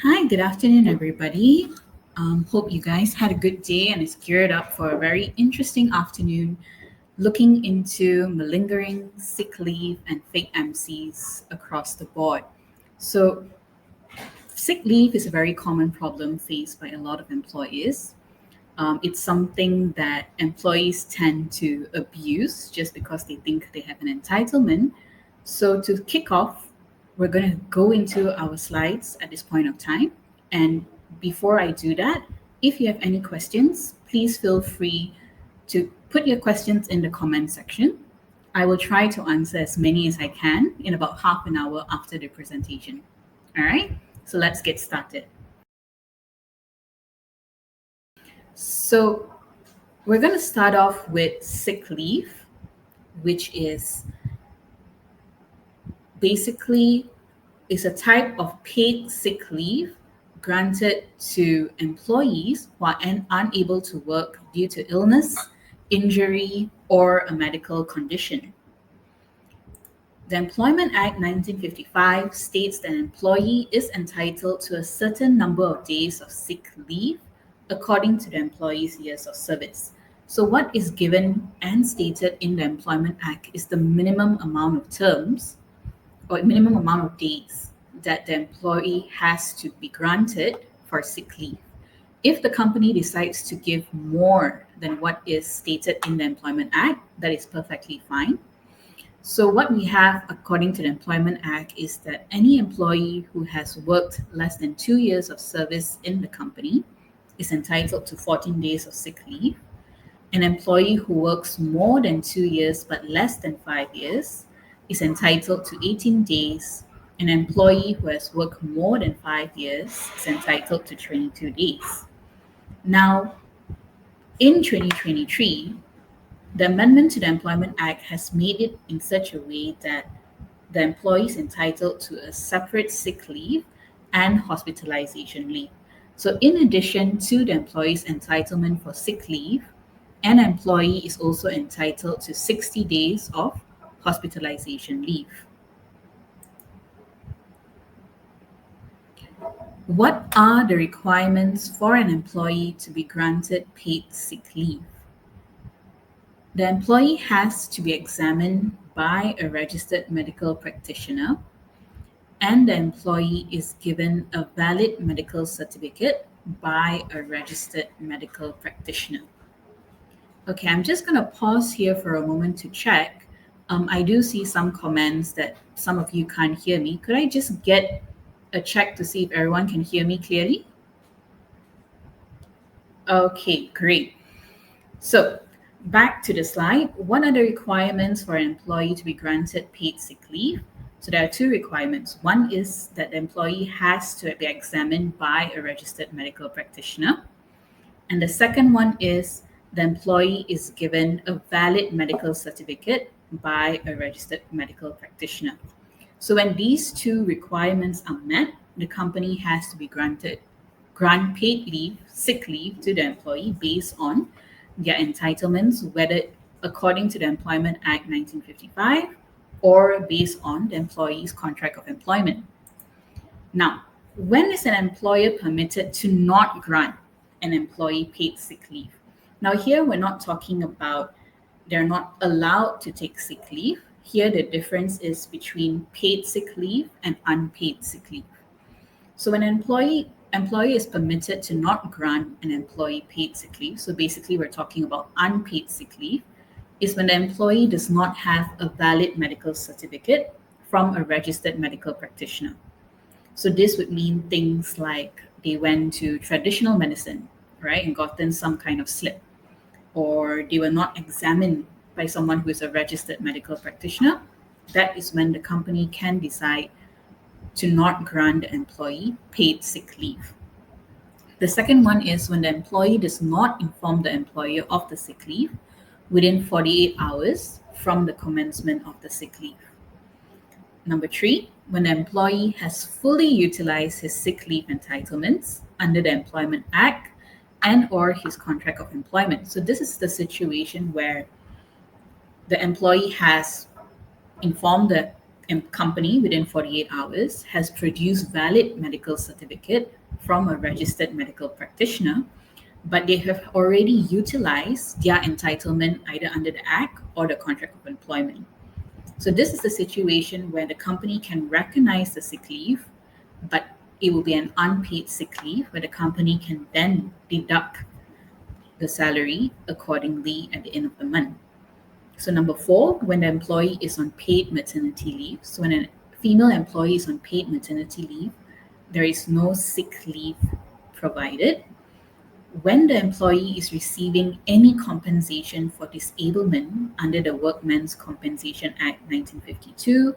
Hi, good afternoon, everybody. Hope you guys had a good day and is geared up for a very interesting afternoon looking into malingering, sick leave, and fake MCs across the board. So, sick leave is a very common problem faced by a lot of employees. It's something that employees tend to abuse just because they think they have an entitlement. So, to kick off, we're going to go into our slides at this point of time. And before I do that, if you have any questions, please feel free to put your questions in the comment section. I will try to answer as many as I can in about half an hour after the presentation. All right, so let's get started. So, we're going to start off with sick leave, which is basically is a type of paid sick leave granted to employees who are unable to work due to illness, injury, or a medical condition. The Employment Act 1955 states that an employee is entitled to a certain number of days of sick leave according to the employee's years of service. So, what is given and stated in the Employment Act is the minimum amount of terms or minimum amount of days that the employee has to be granted for sick leave. If the company decides to give more than what is stated in the Employment Act, that is perfectly fine. So, what we have according to the Employment Act is that any employee who has worked less than 2 years of service in the company is entitled to 14 days of sick leave. An employee who works more than 2 years but less than 5 years is entitled to 18 days. An employee who has worked more than 5 years is entitled to 22 days. Now, in 2023, the amendment to the Employment Act has made it in such a way that the employee is entitled to a separate sick leave and hospitalization leave. So, in addition to the employee's entitlement for sick leave, an employee is also entitled to 60 days of hospitalization leave. What are the requirements for an employee to be granted paid sick leave? The employee has to be examined by a registered medical practitioner, and the employee is given a valid medical certificate by a registered medical practitioner. Okay, I'm just going to pause here for a moment to check. I do see some comments that some of you can't hear me. Could I just get a check to see if everyone can hear me clearly? Okay, great. So, back to the slide. What are the requirements for an employee to be granted paid sick leave? So, there are two requirements. One is that the employee has to be examined by a registered medical practitioner. And the second one is the employee is given a valid medical certificate by a registered medical practitioner. So when these two requirements are met, the company has to be grant paid leave, sick leave to the employee based on their entitlements, whether according to the Employment Act 1955 or based on the employee's contract of employment. Now, when is an employer permitted to not grant an employee paid sick leave? Now, here we're not talking about they're not allowed to take sick leave. Here, the difference is between paid sick leave and unpaid sick leave. So, when an employee is permitted to not grant an employee paid sick leave, so basically we're talking about unpaid sick leave, is when the employee does not have a valid medical certificate from a registered medical practitioner. So this would mean things like they went to traditional medicine, right, and gotten some kind of slip, or they were not examined by someone who is a registered medical practitioner. That is when the company can decide to not grant the employee paid sick leave. The second one is when the employee does not inform the employer of the sick leave within 48 hours from the commencement of the sick leave. Number three, when the employee has fully utilized his sick leave entitlements under the Employment Act and or his contract of employment. So this is the situation where the employee has informed the company within 48 hours has produced valid medical certificate from a registered medical practitioner, but they have already utilized their entitlement either under the Act or the contract of employment. So this is the situation where the company can recognize the sick leave, but it will be an unpaid sick leave where the company can then deduct the salary accordingly at the end of the month. So number four, when the employee is on paid maternity leave. So when a female employee is on paid maternity leave, there is no sick leave provided. When the employee is receiving any compensation for disablement under the Workmen's Compensation Act 1952,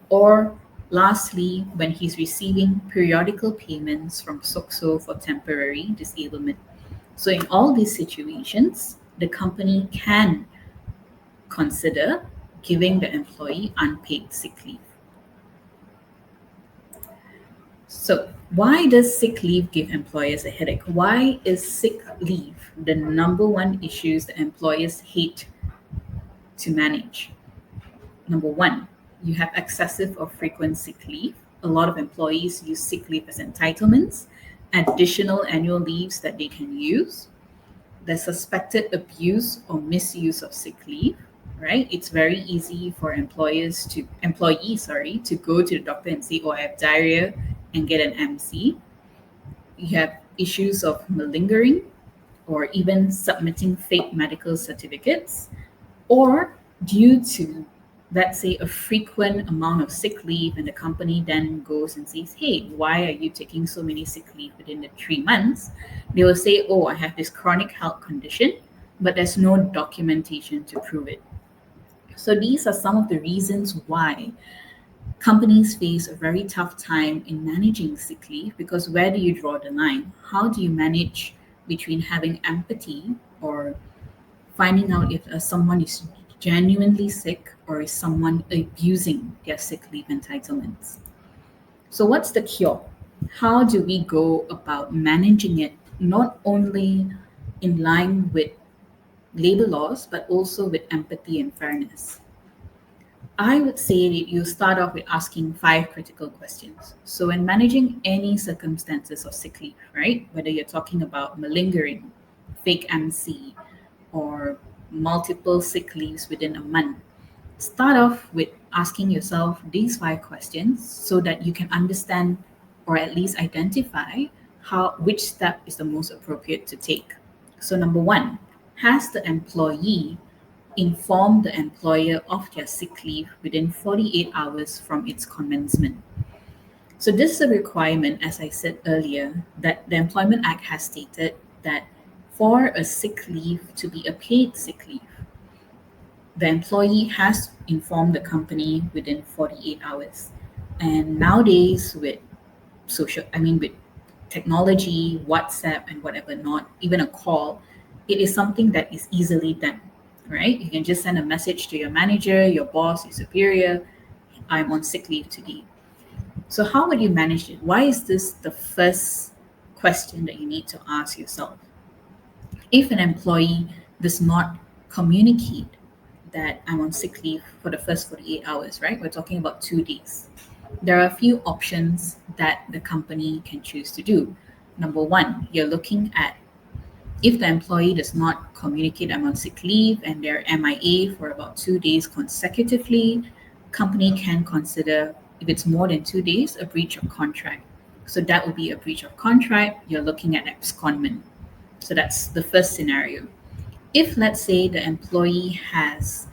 or lastly, when he's receiving periodical payments from SOCSO for temporary disablement. So in all these situations, the company can consider giving the employee unpaid sick leave. So, why does sick leave give employers a headache? Why is sick leave the number one issues that employers hate to manage? Number one, you have excessive or frequent sick leave. A lot of employees use sick leave as entitlements, additional annual leaves that they can use. The suspected abuse or misuse of sick leave, right? It's very easy for employees to go to the doctor and say, "Oh, I have diarrhea," and get an MC. You have issues of malingering or even submitting fake medical certificates, or due to, let's say, a frequent amount of sick leave, and the company then goes and says, "Hey, why are you taking so many sick leave within the 3 months?" They will say, "Oh, I have this chronic health condition," but there's no documentation to prove it. So these are some of the reasons why companies face a very tough time in managing sick leave, because where do you draw the line? How do you manage between having empathy or finding out if someone is genuinely sick or is someone abusing their sick leave entitlements? So, what's the cure? How do we go about managing it, not only in line with labor laws, but also with empathy and fairness? I would say that you start off with asking 5 critical questions. So, when managing any circumstances of sick leave, right, whether you're talking about malingering, fake MC, or multiple sick leaves within a month, start off with asking yourself these 5 questions so that you can understand or at least identify which step is the most appropriate to take. So, number one, has the employee informed the employer of their sick leave within 48 hours from its commencement? So, this is a requirement, as I said earlier, that the Employment Act has stated that for a sick leave to be a paid sick leave, the employee has informed the company within 48 hours. And nowadays, with with technology, WhatsApp, and whatever not, even a call, it is something that is easily done, right? You can just send a message to your manager, your boss, your superior: "I'm on sick leave today." So, how would you manage it? Why is this the first question that you need to ask yourself? If an employee does not communicate that I'm on sick leave for the first 48 hours, right? We're talking about 2 days. There are a few options that the company can choose to do. Number one, you're looking at, if the employee does not communicate I'm on sick leave and they're MIA for about 2 days consecutively, company can consider, if it's more than 2 days, a breach of contract. So that would be a breach of contract. You're looking at abscondment. So that's the first scenario. If, let's say, the employee has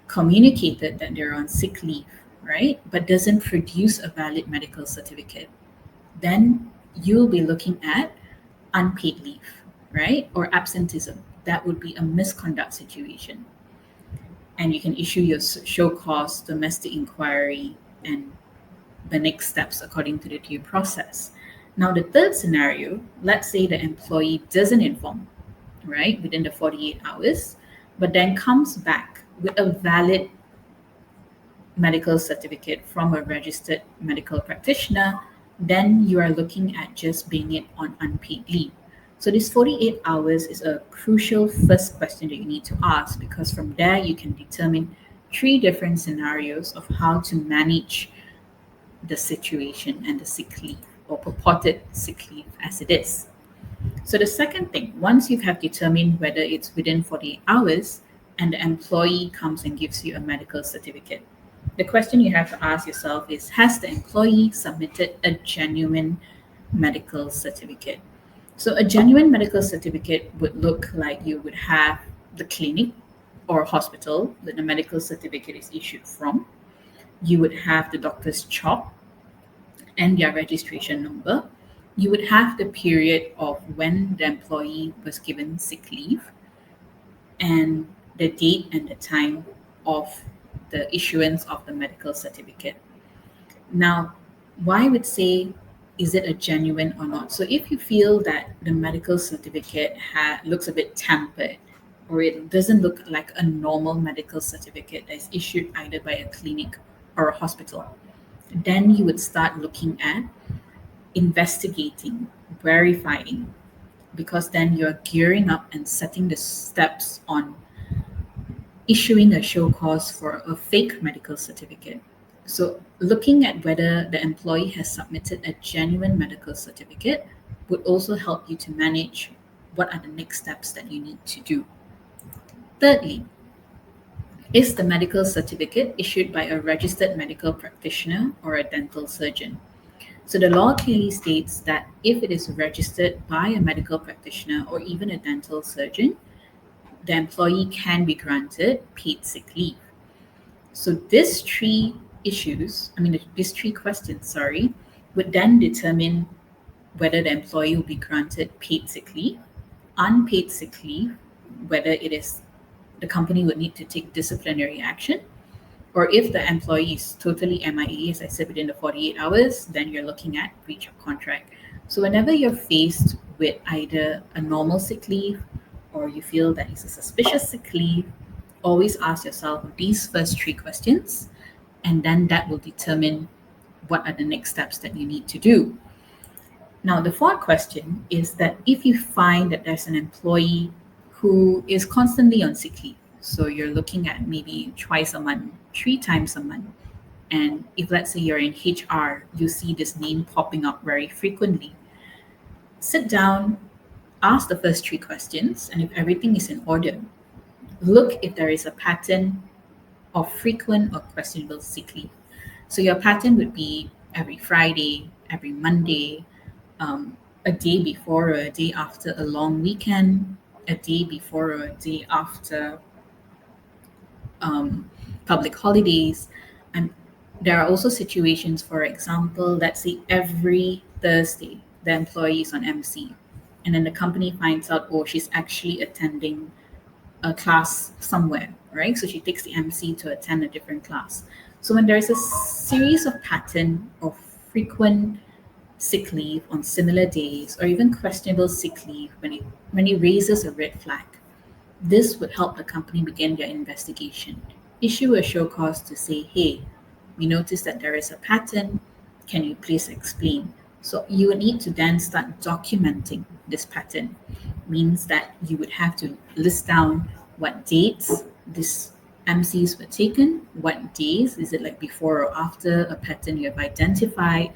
communicated that they're on sick leave, right, but doesn't produce a valid medical certificate, then you'll be looking at unpaid leave, right, or absenteeism. That would be a misconduct situation. And you can issue your show cause domestic inquiry and the next steps according to the due process. Now, the third scenario, let's say the employee doesn't inform, right, within the 48 hours, but then comes back with a valid medical certificate from a registered medical practitioner, then you are looking at just being it on unpaid leave. So this 48 hours is a crucial first question that you need to ask, because from there you can determine three different scenarios of how to manage the situation and the sick leave or purported sick leave as it is. So the second thing, once you have determined whether it's within 48 hours and the employee comes and gives you a medical certificate, the question you have to ask yourself is, has the employee submitted a genuine medical certificate? So a genuine medical certificate would look like you would have the clinic or hospital that the medical certificate is issued from. You would have the doctor's chop and their registration number. You would have the period of when the employee was given sick leave and the date and the time of the issuance of the medical certificate. Now, why I would say is it a genuine or not? So if you feel that the medical certificate looks a bit tampered or it doesn't look like a normal medical certificate that's issued either by a clinic or a hospital, then you would start looking at investigating, verifying, because then you're gearing up and setting the steps on issuing a show cause for a fake medical certificate. So, looking at whether the employee has submitted a genuine medical certificate would also help you to manage what are the next steps that you need to do. Thirdly, is the medical certificate issued by a registered medical practitioner or a dental surgeon? So the law clearly states that if it is registered by a medical practitioner or even a dental surgeon, the employee can be granted paid sick leave. So these three questions, sorry, would then determine whether the employee will be granted paid sick leave, unpaid sick leave, whether it is the company would need to take disciplinary action, or if the employee is totally MIA, as I said, within the 48 hours, then you're looking at breach of contract. So whenever you're faced with either a normal sick leave or you feel that it's a suspicious sick leave, always ask yourself these first three questions, and then that will determine what are the next steps that you need to do. Now, the fourth question is that if you find that there's an employee who is constantly on sick leave, so you're looking at maybe twice a month, three times a month, and if let's say you're in HR, you see this name popping up very frequently, sit down, ask the first three questions, and if everything is in order, look if there is a pattern of frequent or questionable sick leave. So your pattern would be every Friday, every Monday, a day before or a day after a long weekend, a day before or a day after public holidays. And there are also situations, for example, let's say every Thursday, the employee is on MC, and then the company finds out, oh, she's actually attending a class somewhere, right? So she takes the MC to attend a different class. So when there's a series of pattern of frequent sick leave on similar days or even questionable sick leave when it raises a red flag, this would help the company begin their investigation. Issue a show cause to say, hey, we noticed that there is a pattern. Can you please explain? So you would need to then start documenting this pattern. Means that you would have to list down what dates these MCs were taken, what days, is it like before or after a pattern you have identified,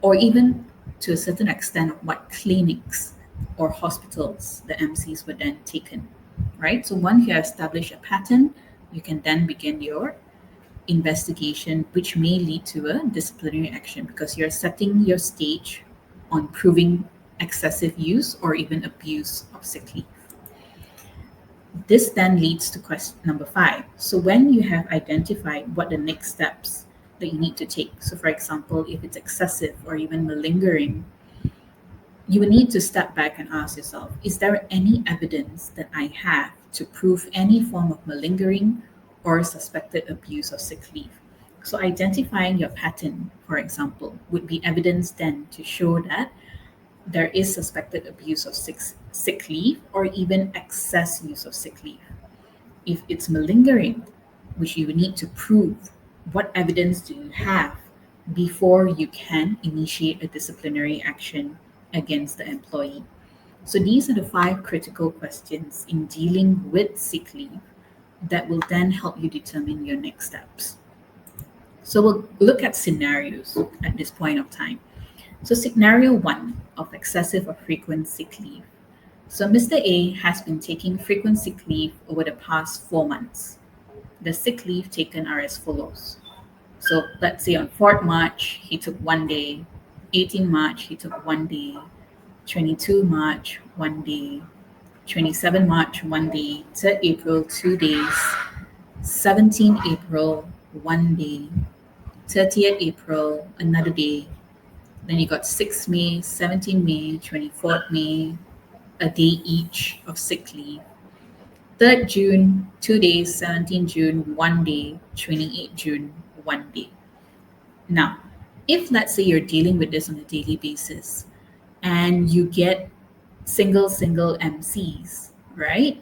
or even to a certain extent of what clinics or hospitals the MCs were then taken, right? So once you have established a pattern, you can then begin your investigation, which may lead to a disciplinary action because you're setting your stage on proving excessive use or even abuse of sick leave. This then leads to question number 5. So when you have identified what the next steps that you need to take, so for example, if it's excessive or even malingering, you will need to step back and ask yourself, is there any evidence that I have to prove any form of malingering or suspected abuse of sick leave? So identifying your pattern, for example, would be evidence then to show that there is suspected abuse of sick leave or even excess use of sick leave. If it's malingering, which you need to prove, what evidence do you have before you can initiate a disciplinary action against the employee? So these are the 5 critical questions in dealing with sick leave that will then help you determine your next steps. So we'll look at scenarios at this point of time. So scenario one of excessive or frequent sick leave. So Mr. A has been taking frequent sick leave over the past 4 months. The sick leave taken are as follows. So let's say on 4th March, he took 1 day, 18 March, he took 1 day, 22 March, 1 day, 27 March, 1 day, 3rd April, 2 days, 17 April, 1 day, 30th April, another day. Then you got 6 May, 17 May, 24th May, a day each of sick leave. 3rd June, 2 days, 17 June, 1 day, 28 June, 1 day. Now, if let's say you're dealing with this on a daily basis and you get single MCs, right?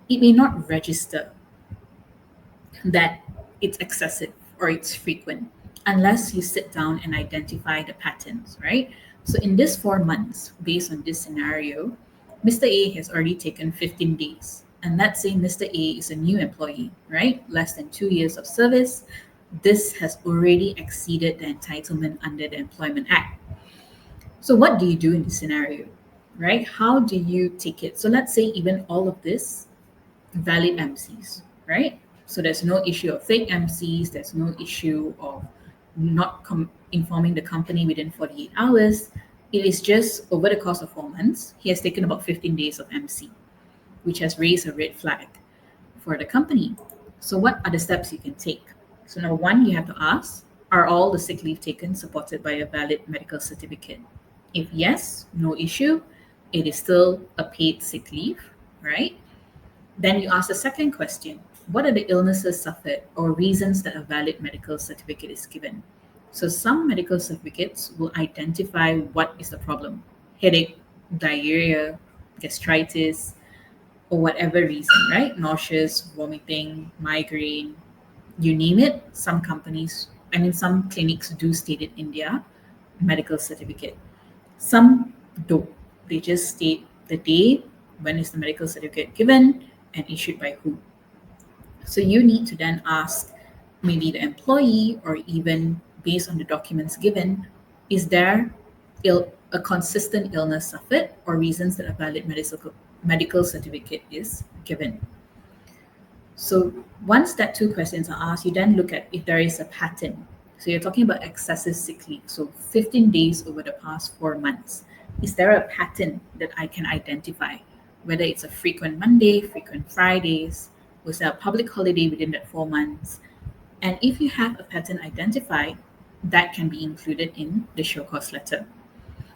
It may not register that it's excessive or it's frequent unless you sit down and identify the patterns, right? So in this 4 months, based on this scenario, Mr. A has already taken 15 days. And let's say Mr. A is a new employee, right? Less than 2 years of service. This has already exceeded the entitlement under the Employment Act. So what do you do in this scenario, right? How do you take it? So let's say even all of this valid MCs, right? So there's no issue of fake MCs, there's no issue of not informing the company within 48 hours. It is just over the course of 4 months, he has taken about 15 days of MC, which has raised a red flag for the company. So, what are the steps you can take? So, number one, you have to ask, are all the sick leave taken supported by a valid medical certificate? If yes, no issue, it is still a paid sick leave, right? Then you ask the second question, what are the illnesses suffered or reasons that a valid medical certificate is given? So some medical certificates will identify what is the problem: headache, diarrhea, gastritis, or whatever reason, right? Nauseous, vomiting, migraine, you name it. Some companies, some clinics do state it in their medical certificate. Some don't. They just state the day, when is the medical certificate given, and issued by who. So you need to then ask maybe the employee, or even based on the documents given, is there a consistent illness suffered or reasons that a valid medical certificate is given. So once that two questions are asked, you then look at if there is a pattern. So you're talking about excessive sick leave, so 15 days over the past 4 months. Is there a pattern that I can identify? Whether it's a frequent Monday, frequent Fridays, was there a public holiday within that 4 months? And if you have a pattern identified, that can be included in the show cause letter.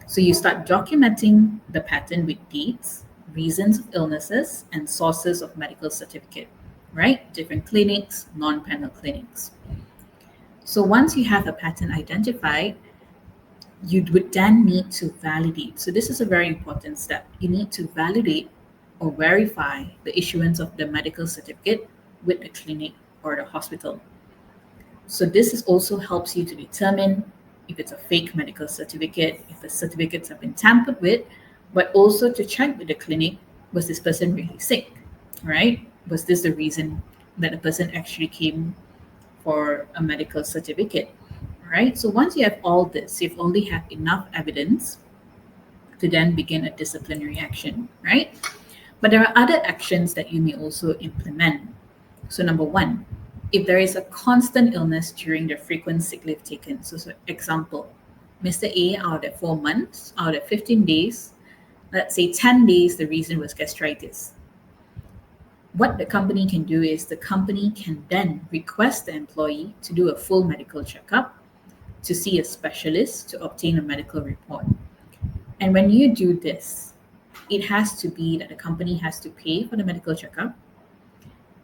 So you start documenting the pattern with dates, reasons of illnesses, and sources of medical certificate, right? Different clinics, non-panel clinics. So once you have a pattern identified, you would then need to validate. So this is a very important step. You need to validate or verify the issuance of the medical certificate with the clinic or the hospital. So this is also helps you to determine if it's a fake medical certificate, if the certificates have been tampered with, but also to check with the clinic, was this person really sick, right? Was this the reason that the person actually came for a medical certificate, right? So once you have all this, you've only have enough evidence to then begin a disciplinary action, right? But there are other actions that you may also implement. So number one, if there is a constant illness during the frequent sick leave taken, so example, Mr. A out of 4 months, out of 15 days, let's say 10 days, the reason was gastritis. What the company can do is the company can then request the employee to do a full medical checkup, to see a specialist, to obtain a medical report. And when you do this, it has to be that the company has to pay for the medical checkup,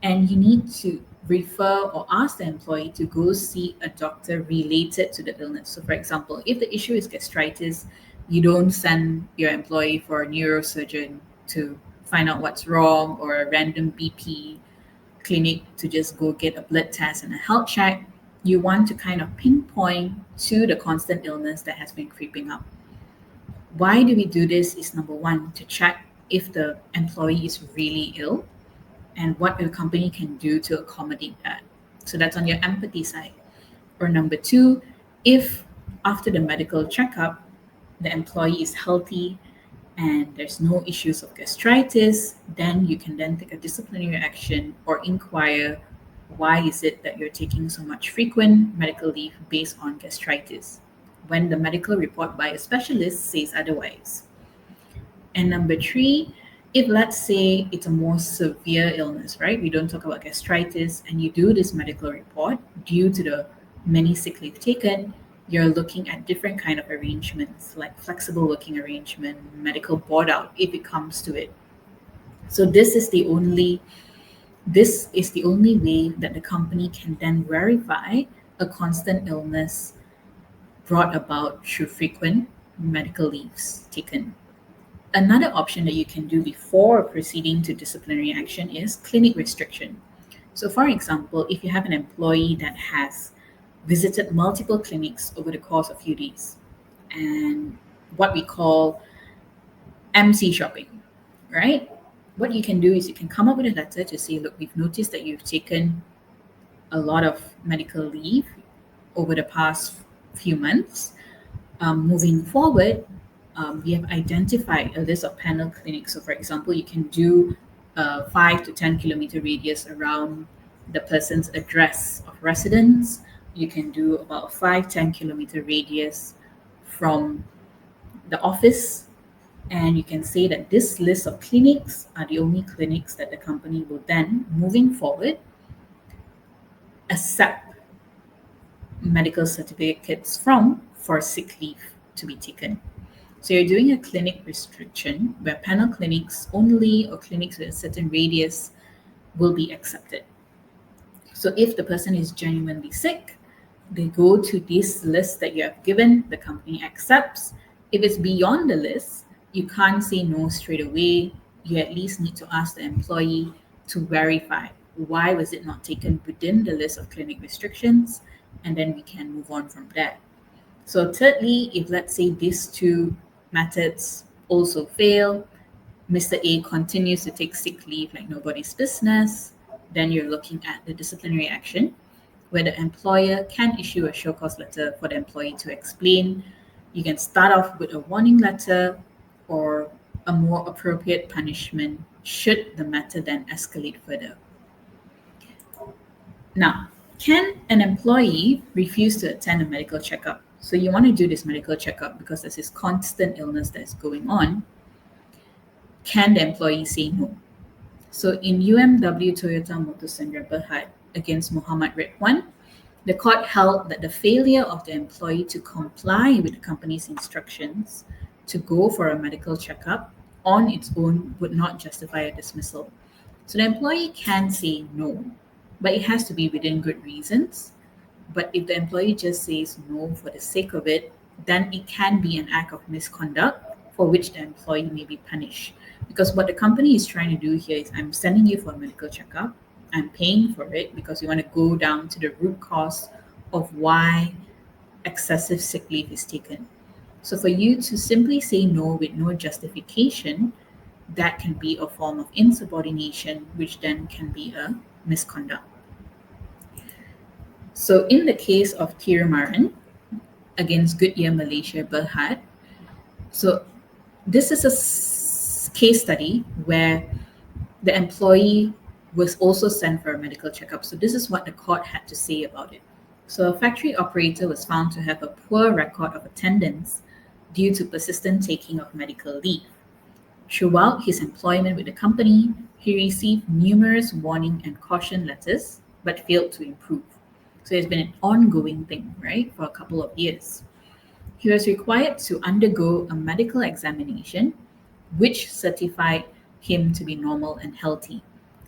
and you need to refer or ask the employee to go see a doctor related to the illness. So, for example, if the issue is gastritis, you don't send your employee for a neurosurgeon to find out what's wrong, or a random BP clinic to just go get a blood test and a health check. You want to kind of pinpoint to the constant illness that has been creeping up. Why do we do this? Is number one, to check if the employee is really ill, and what the company can do to accommodate that. So that's on your empathy side. Or number two, if after the medical checkup, the employee is healthy and there's no issues of gastritis, then you can then take a disciplinary action or inquire why is it that you're taking so much frequent medical leave based on gastritis when the medical report by a specialist says otherwise. And number three, if let's say it's a more severe illness, right? We don't talk about gastritis, and you do this medical report due to the many sick leave taken, you're looking at different kind of arrangements, like flexible working arrangement, medical board out, if it comes to it. So this is the only way that the company can then verify a constant illness brought about through frequent medical leaves taken. Another option that you can do before proceeding to disciplinary action is clinic restriction. So, for example, if you have an employee that has visited multiple clinics over the course of a few days, and what we call MC shopping, right? What you can do is you can come up with a letter to say, look, we've noticed that you've taken a lot of medical leave over the past few months. Moving forward, we have identified a list of panel clinics. So, for example, you can do a 5 to 10 kilometer radius around the person's address of residence. You can do about a 5-10 kilometer radius from the office. And you can say that this list of clinics are the only clinics that the company will then, moving forward, accept medical certificates from for sick leave to be taken. So you're doing a clinic restriction where panel clinics only or clinics with a certain radius will be accepted. So if the person is genuinely sick, they go to this list that you have given, the company accepts. If it's beyond the list, you can't say no straight away. You at least need to ask the employee to verify why was it not taken within the list of clinic restrictions, and then we can move on from there. So thirdly, if let's say these two methods also fail, Mr. A continues to take sick leave like nobody's business, then you're looking at the disciplinary action where the employer can issue a show cause letter for the employee to explain. You can start off with a warning letter or a more appropriate punishment should the matter then escalate further. Now, can an employee refuse to attend a medical checkup? So you want to do this medical checkup because there's this constant illness that's going on. Can the employee say no? So in UMW Toyota Motor Sandra Berhad against Muhammad Redwan, the court held that the failure of the employee to comply with the company's instructions to go for a medical checkup on its own would not justify a dismissal. So the employee can say no, but it has to be within good reasons. But if the employee just says no for the sake of it, then it can be an act of misconduct for which the employee may be punished. Because what the company is trying to do here is I'm sending you for a medical checkup, I'm paying for it because you want to go down to the root cause of why excessive sick leave is taken. So for you to simply say no with no justification, that can be a form of insubordination, which then can be a misconduct. So in the case of Tiramaran against Goodyear Malaysia Berhad, so this is a case study where the employee was also sent for a medical checkup. So this is what the court had to say about it. So a factory operator was found to have a poor record of attendance due to persistent taking of medical leave. Throughout his employment with the company, he received numerous warning and caution letters, but failed to improve. So it's been an ongoing thing, right, for a couple of years. He was required to undergo a medical examination, which certified him to be normal and healthy.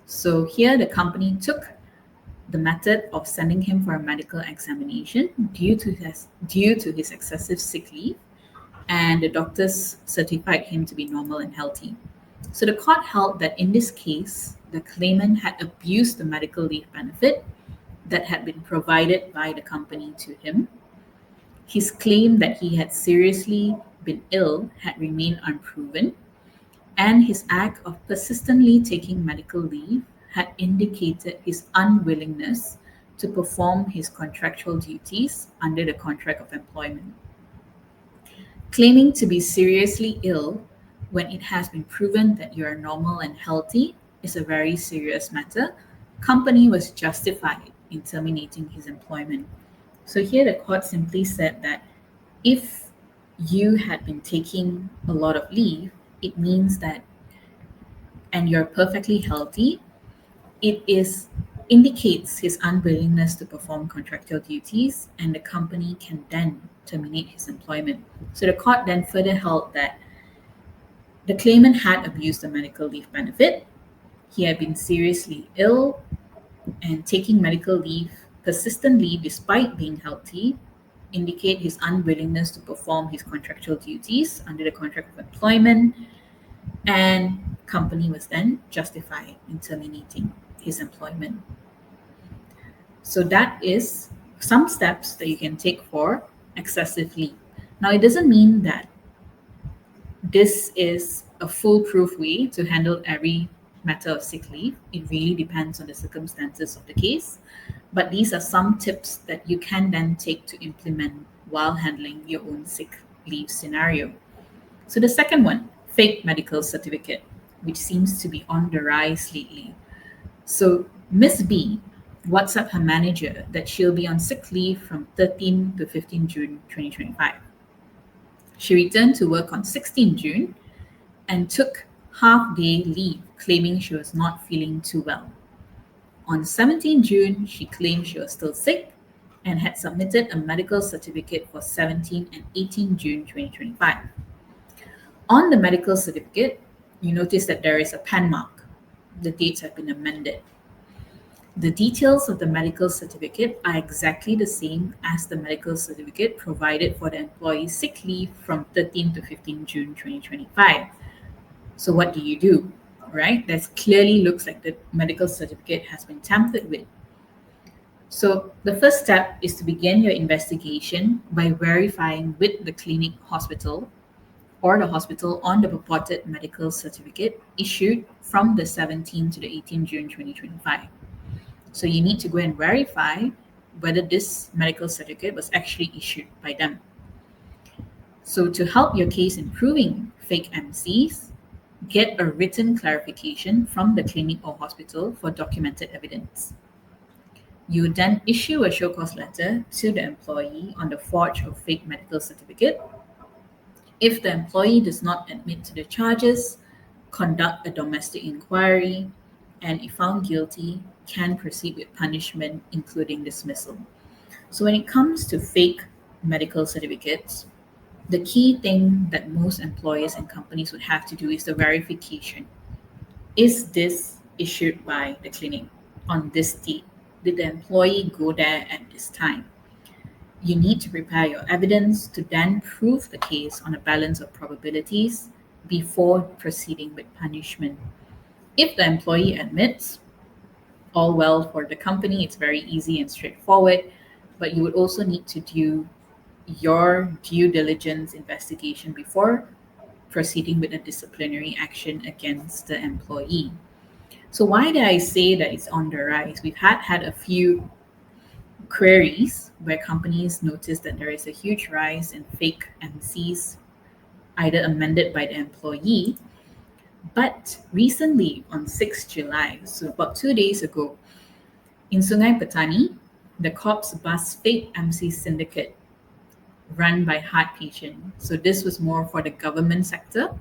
So here the company took the method of sending him for a medical examination due to his excessive sick leave, and the doctors certified him to be normal and healthy. So the court held that in this case, the claimant had abused the medical leave benefit that had been provided by the company to him. His claim that he had seriously been ill had remained unproven, and his act of persistently taking medical leave had indicated his unwillingness to perform his contractual duties under the contract of employment. Claiming to be seriously ill when it has been proven that you are normal and healthy is a very serious matter. Company was justified in terminating his employment. So here the court simply said that if you had been taking a lot of leave, it means that, and you're perfectly healthy, it is indicates his unwillingness to perform contractual duties, and the company can then terminate his employment. So the court then further held that the claimant had abused the medical leave benefit. He had been seriously ill and taking medical leave persistently despite being healthy indicate his unwillingness to perform his contractual duties under the contract of employment, and company was then justified in terminating his employment. So that is some steps that you can take for excessive leave. Now, it doesn't mean that this is a foolproof way to handle every matter of sick leave. It really depends on the circumstances of the case. But these are some tips that you can then take to implement while handling your own sick leave scenario. So, the second one, fake medical certificate, which seems to be on the rise lately. So, Miss B WhatsApp her manager that she'll be on sick leave from 13 to 15 June 2025. She returned to work on 16 June and took half-day leave, claiming she was not feeling too well. On 17 June, she claimed she was still sick and had submitted a medical certificate for 17 and 18 June 2025. On the medical certificate, you notice that there is a pen mark. The dates have been amended. The details of the medical certificate are exactly the same as the medical certificate provided for the employee's sick leave from 13 to 15 June 2025. So what do? Right? That clearly looks like the medical certificate has been tampered with. So the first step is to begin your investigation by verifying with the clinic hospital or the hospital on the purported medical certificate issued from the 17th to the 18th June 2025. So you need to go and verify whether this medical certificate was actually issued by them. So to help your case in proving fake MCs, get a written clarification from the clinic or hospital for documented evidence. You then issue a show cause letter to the employee on the forged or fake medical certificate. If the employee does not admit to the charges, conduct a domestic inquiry, and if found guilty, can proceed with punishment, including dismissal. So when it comes to fake medical certificates, the key thing that most employers and companies would have to do is the verification. Is this issued by the clinic on this date? Did the employee go there at this time? You need to prepare your evidence to then prove the case on a balance of probabilities before proceeding with punishment. If the employee admits, all well for the company, it's very easy and straightforward, but you would also need to do your due diligence investigation before proceeding with a disciplinary action against the employee. So why did I say that it's on the rise? We've had a few queries where companies notice that there is a huge rise in fake MCs, either amended by the employee. But recently, on 6th July, so about 2 days ago, in Sungai Petani, the cops bust fake MC syndicate run by heart patient. So this was more for the government sector.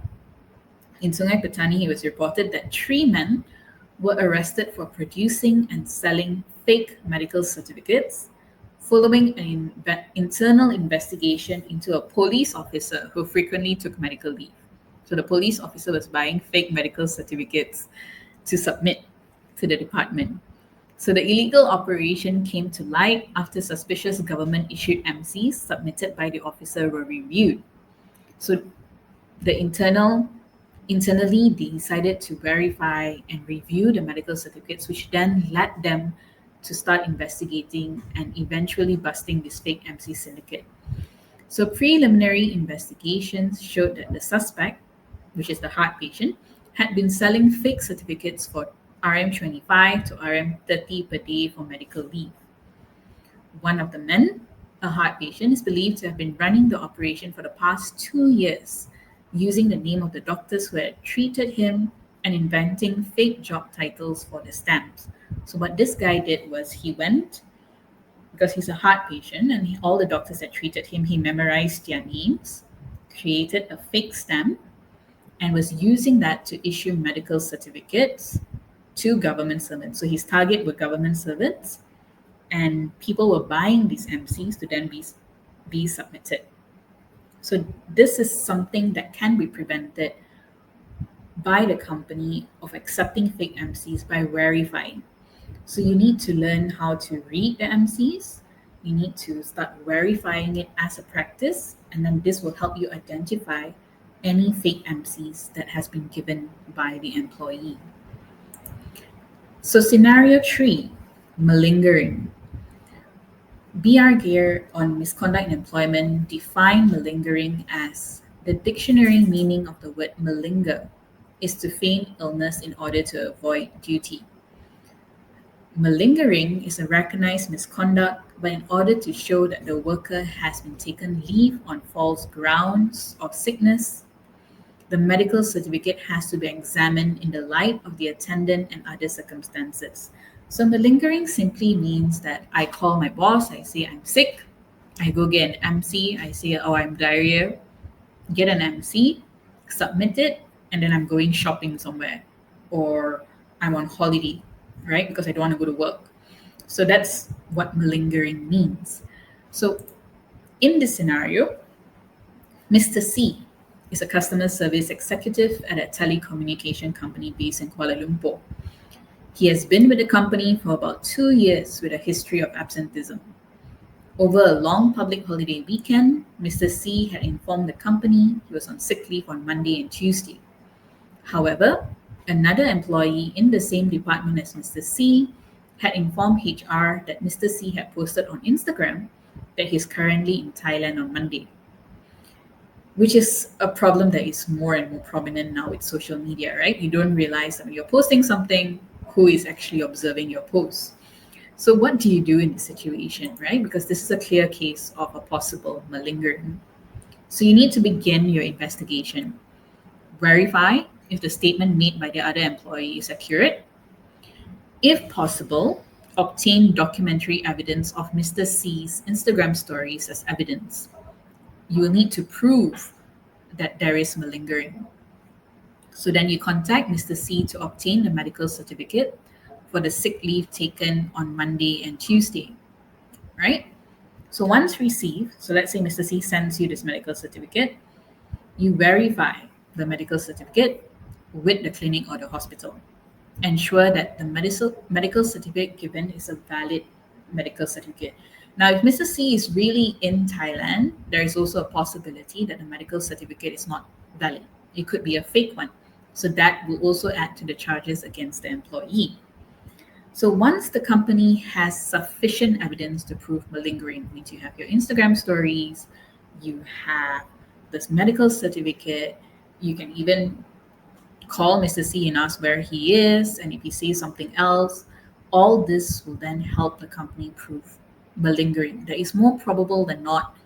In Sungai Petani, it was reported that 3 men were arrested for producing and selling fake medical certificates following an internal investigation into a police officer who frequently took medical leave. So the police officer was buying fake medical certificates to submit to the department. So the illegal operation came to light after suspicious government-issued MCs submitted by the officer were reviewed. So the internally they decided to verify and review the medical certificates, which then led them to start investigating and eventually busting this fake MC syndicate. So preliminary investigations showed that the suspect, which is the heart patient, had been selling fake certificates for RM25 to RM30 per day for medical leave. One of the men, a heart patient, is believed to have been running the operation for the past 2 years, using the name of the doctors who had treated him and inventing fake job titles for the stamps. So, what this guy did was he went, because he's a heart patient, and all the doctors that treated him, he memorized their names, created a fake stamp, and was using that to issue medical certificates to government servants. So his target were government servants, and people were buying these MCs to then be submitted. So this is something that can be prevented by the company of accepting fake MCs by verifying. So you need to learn how to read the MCs. You need to start verifying it as a practice, and then this will help you identify any fake MCs that has been given by the employee. So scenario 3, malingering. BR Gear on misconduct in employment define malingering as the dictionary meaning of the word malinger is to feign illness in order to avoid duty. Malingering is a recognized misconduct, but in order to show that the worker has been taken leave on false grounds of sickness, the medical certificate has to be examined in the light of the attendant and other circumstances. So malingering simply means that I call my boss, I say I'm sick, I go get an MC, I say, oh, I'm diarrhea, get an MC, submit it, and then I'm going shopping somewhere, or I'm on holiday, right? Because I don't want to go to work. So that's what malingering means. So in this scenario, Mr. C is a customer service executive at a telecommunication company based in Kuala Lumpur. He has been with the company for about 2 years with a history of absenteeism. Over a long public holiday weekend, Mr. C had informed the company he was on sick leave on Monday and Tuesday. However, another employee in the same department as Mr. C had informed HR that Mr. C had posted on Instagram that he's currently in Thailand on Monday, which is a problem that is more and more prominent now with social media, right? You don't realize that when you're posting something, who is actually observing your posts. So what do you do in this situation, right? Because this is a clear case of a possible malingering. So you need to begin your investigation. Verify if the statement made by the other employee is accurate. If possible, obtain documentary evidence of Mr. C's Instagram stories as evidence. You will need to prove that there is malingering. So then you contact Mr. C to obtain the medical certificate for the sick leave taken on Monday and Tuesday, right? So once received, so let's say Mr. C sends you this medical certificate, you verify the medical certificate with the clinic or the hospital. Ensure that the medical certificate given is a valid medical certificate. Now, if Mr. C is really in Thailand, there is also a possibility that the medical certificate is not valid. It could be a fake one. So that will also add to the charges against the employee. So once the company has sufficient evidence to prove malingering, means you have your Instagram stories, you have this medical certificate, you can even call Mr. C and ask where he is, and if he says something else, all this will then help the company prove malingering. That is more probable than not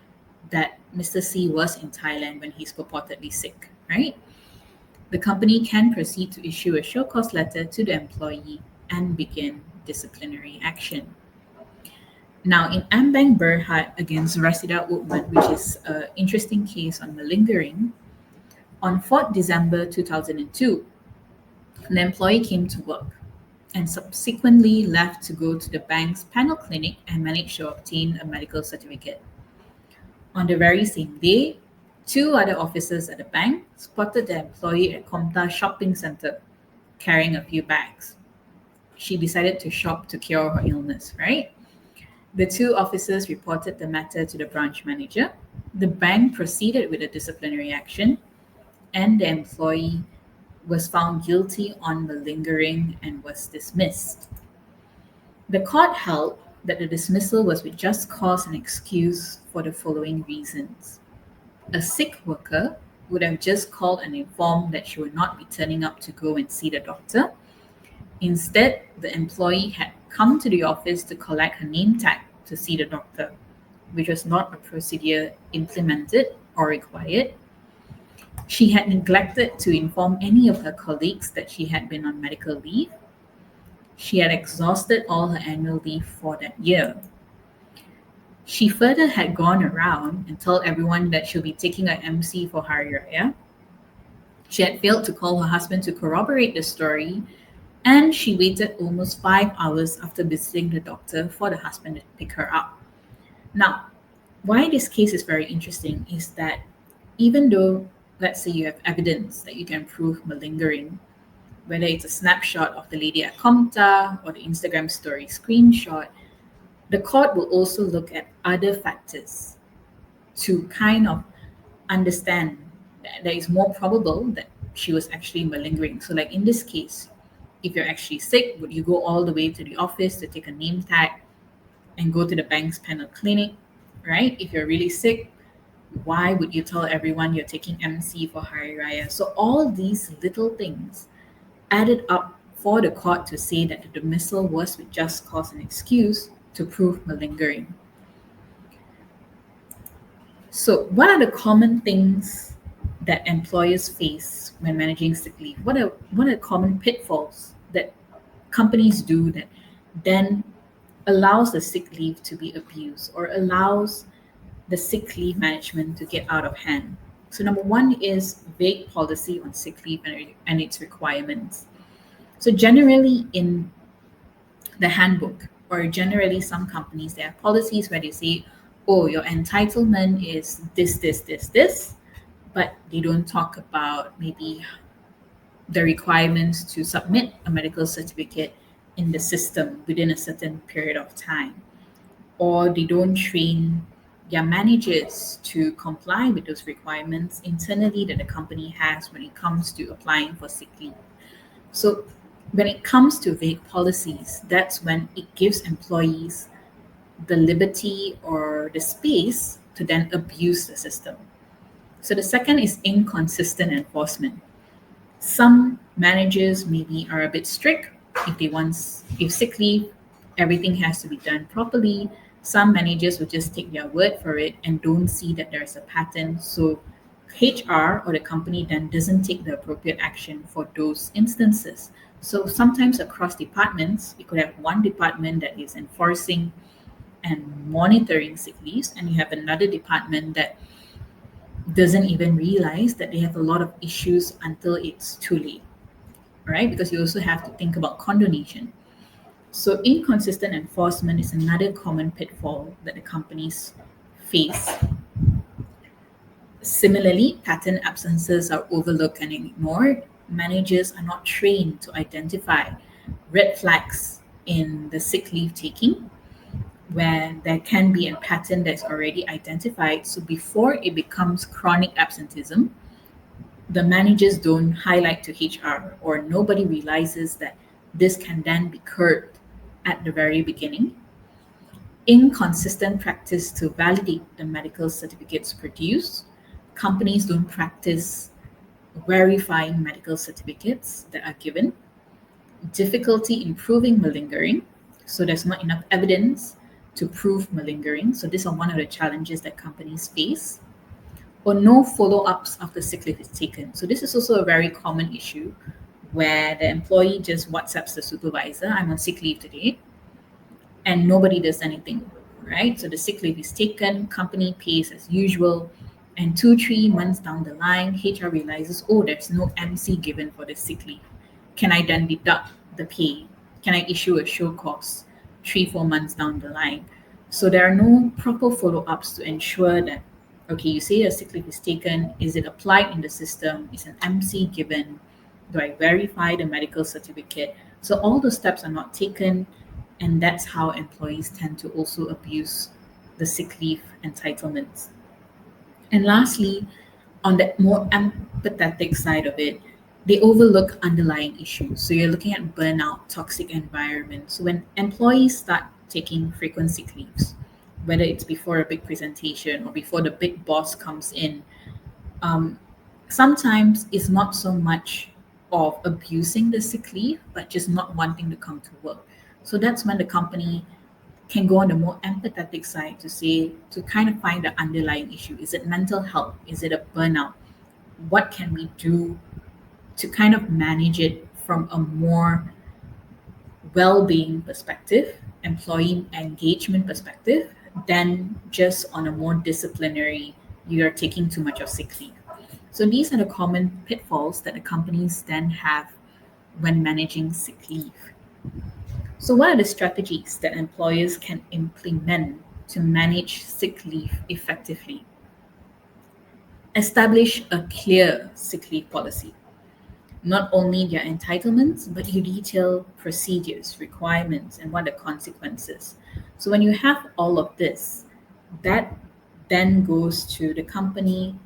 that Mr. C was in Thailand when he's purportedly sick, right? The company can proceed to issue a show cause letter to the employee and begin disciplinary action. Now, in Ambang Berhad against Rasida Uthman, which is an interesting case on malingering, on 4th December 2002, an employee came to work and subsequently left to go to the bank's panel clinic and managed to obtain a medical certificate. On the very same day, two other officers at the bank spotted the employee at Komta shopping center carrying a few bags. She decided to shop to cure her illness, right? The two officers reported the matter to the branch manager. The bank proceeded with a disciplinary action, and the employee was found guilty on malingering and was dismissed. The court held that the dismissal was with just cause and excuse for the following reasons. A sick worker would have just called and informed that she would not be turning up to go and see the doctor, Instead, the employee had come to the office to collect her name tag to see the doctor, which was not a procedure implemented or required. She had neglected to inform any of her colleagues that she had been on medical leave. She had exhausted all her annual leave for that year. She further had gone around and told everyone that she'll be taking an MC for Hari Raya. She had failed to call her husband to corroborate the story, and she waited almost 5 hours after visiting the doctor for the husband to pick her up. Now, why this case is very interesting is that even though, let's say, you have evidence that you can prove malingering, whether it's a snapshot of the lady at Comta or the Instagram story screenshot, the court will also look at other factors to kind of understand that it's more probable that she was actually malingering. So, like in this case, if you're actually sick, would you go all the way to the office to take a name tag and go to the bank's panel clinic, right? If you're really sick, why would you tell everyone you're taking MC for Hari Raya? So, all these little things added up for the court to say that the dismissal was with just cause and excuse to prove malingering. So, what are the common things that employers face when managing sick leave? What are common pitfalls that companies do that then allows the sick leave to be abused or allows the sick leave management to get out of hand? So, number one is vague policy on sick leave and its requirements. So, generally, in the handbook, or generally some companies, they have policies where they say, oh, your entitlement is this, but they don't talk about maybe the requirements to submit a medical certificate in the system within a certain period of time, or they don't train their managers to comply with those requirements internally that the company has when it comes to applying for sick leave. So, when it comes to vague policies, that's when it gives employees the liberty or the space to then abuse the system. So, the second is inconsistent enforcement. Some managers maybe are a bit strict if they want if sick leave, everything has to be done properly. Some managers will just take their word for it and don't see that there's a pattern. So HR or the company then doesn't take the appropriate action for those instances. So sometimes across departments, you could have one department that is enforcing and monitoring sick leaves, and you have another department that doesn't even realize that they have a lot of issues until it's too late, right? Because you also have to think about condonation. So, inconsistent enforcement is another common pitfall that the companies face. Similarly, pattern absences are overlooked and ignored. Managers are not trained to identify red flags in the sick leave taking where there can be a pattern that's already identified. So, before it becomes chronic absenteeism, the managers don't highlight to HR, or nobody realizes that this can then be curbed at the very beginning. Inconsistent practice to validate the medical certificates produced. Companies don't practice verifying medical certificates that are given. Difficulty in proving malingering. So there's not enough evidence to prove malingering. So these are one of the challenges that companies face. Or no follow-ups after sick leave is taken. So this is also a very common issue where the employee just WhatsApps the supervisor, I'm on sick leave today, and nobody does anything, right? So the sick leave is taken, company pays as usual, and 2, 3 months down the line, HR realizes, oh, there's no MC given for the sick leave. Can I then deduct the pay? Can I issue a show cause 3, 4 months down the line? So there are no proper follow-ups to ensure that, okay, you say a sick leave is taken, is it applied in the system? Is an MC given? Do I verify the medical certificate? So all those steps are not taken, and that's how employees tend to also abuse the sick leave entitlements. And lastly, on the more empathetic side of it, they overlook underlying issues. So you're looking at burnout, toxic environment. So when employees start taking frequent sick leaves, whether it's before a big presentation or before the big boss comes in, um, sometimes it's not so much of abusing the sick leave, but just not wanting to come to work. So that's when the company can go on the more empathetic side to say, to kind of find the underlying issue. Is it mental health? Is it a burnout? What can we do to kind of manage it from a more well-being perspective, employee engagement perspective, than just on a more disciplinary, you're taking too much of sick leave. So these are the common pitfalls that the companies then have when managing sick leave. So what are the strategies that employers can implement to manage sick leave effectively? Establish a clear sick leave policy. Not only their entitlements, but you detail procedures, requirements, and what the consequences. So when you have all of this, that then goes to the company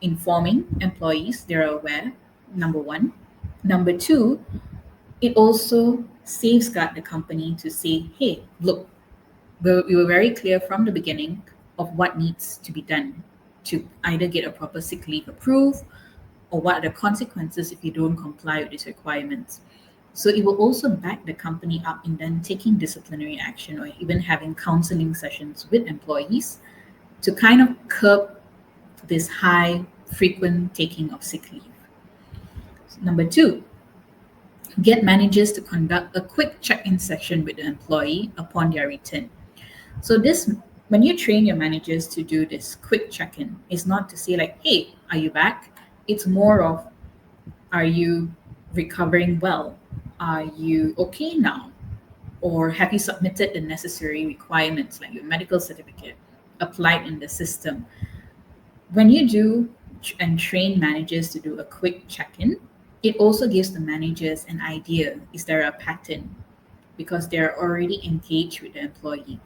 informing employees they're aware, number one. Number two, it also safeguard the company to say, hey, look, we were very clear from the beginning of what needs to be done to either get a proper sick leave approved or what are the consequences if you don't comply with these requirements. So it will also back the company up in then taking disciplinary action or even having counseling sessions with employees to kind of curb this high frequent taking of sick leave. Number two, get managers to conduct a quick check-in session with the employee upon their return. So this, when you train your managers to do this quick check-in, it's not to say like, hey, are you back? It's more of, are you recovering well? Are you okay now? Or have you submitted the necessary requirements like your medical certificate applied in the system? When you do and train managers to do a quick check-in, it also gives the managers an idea, is there a pattern? Because they're already engaged with the employee.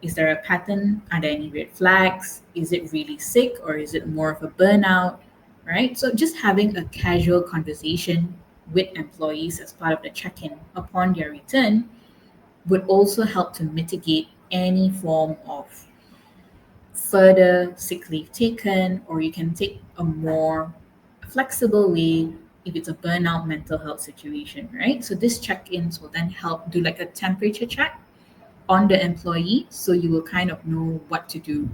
Is there a pattern? Are there any red flags? Is it really sick or is it more of a burnout? Right? So just having a casual conversation with employees as part of the check-in upon their return would also help to mitigate any form of further sick leave taken, or you can take a more flexible way if it's a burnout mental health situation, right? So these check-ins will then help do like a temperature check on the employee so you will kind of know what to do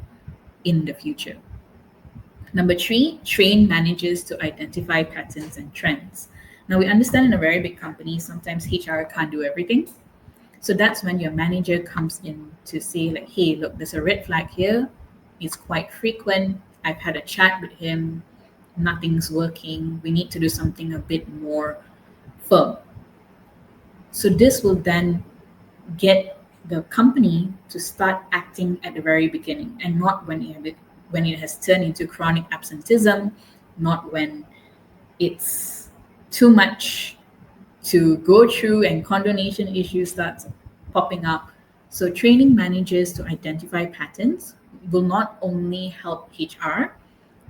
in the future. Number three, train managers to identify patterns and trends. Now, we understand in a very big company, sometimes HR can't do everything. So that's when your manager comes in to say, like, hey, look, there's a red flag here. It's quite frequent. I've had a chat with him. Nothing's working. We need to do something a bit more firm. So this will then get the company to start acting at the very beginning and not when it has turned into chronic absenteeism, not when it's too much to go through and condonation issues starts popping up. So training managers to identify patterns will not only help HR,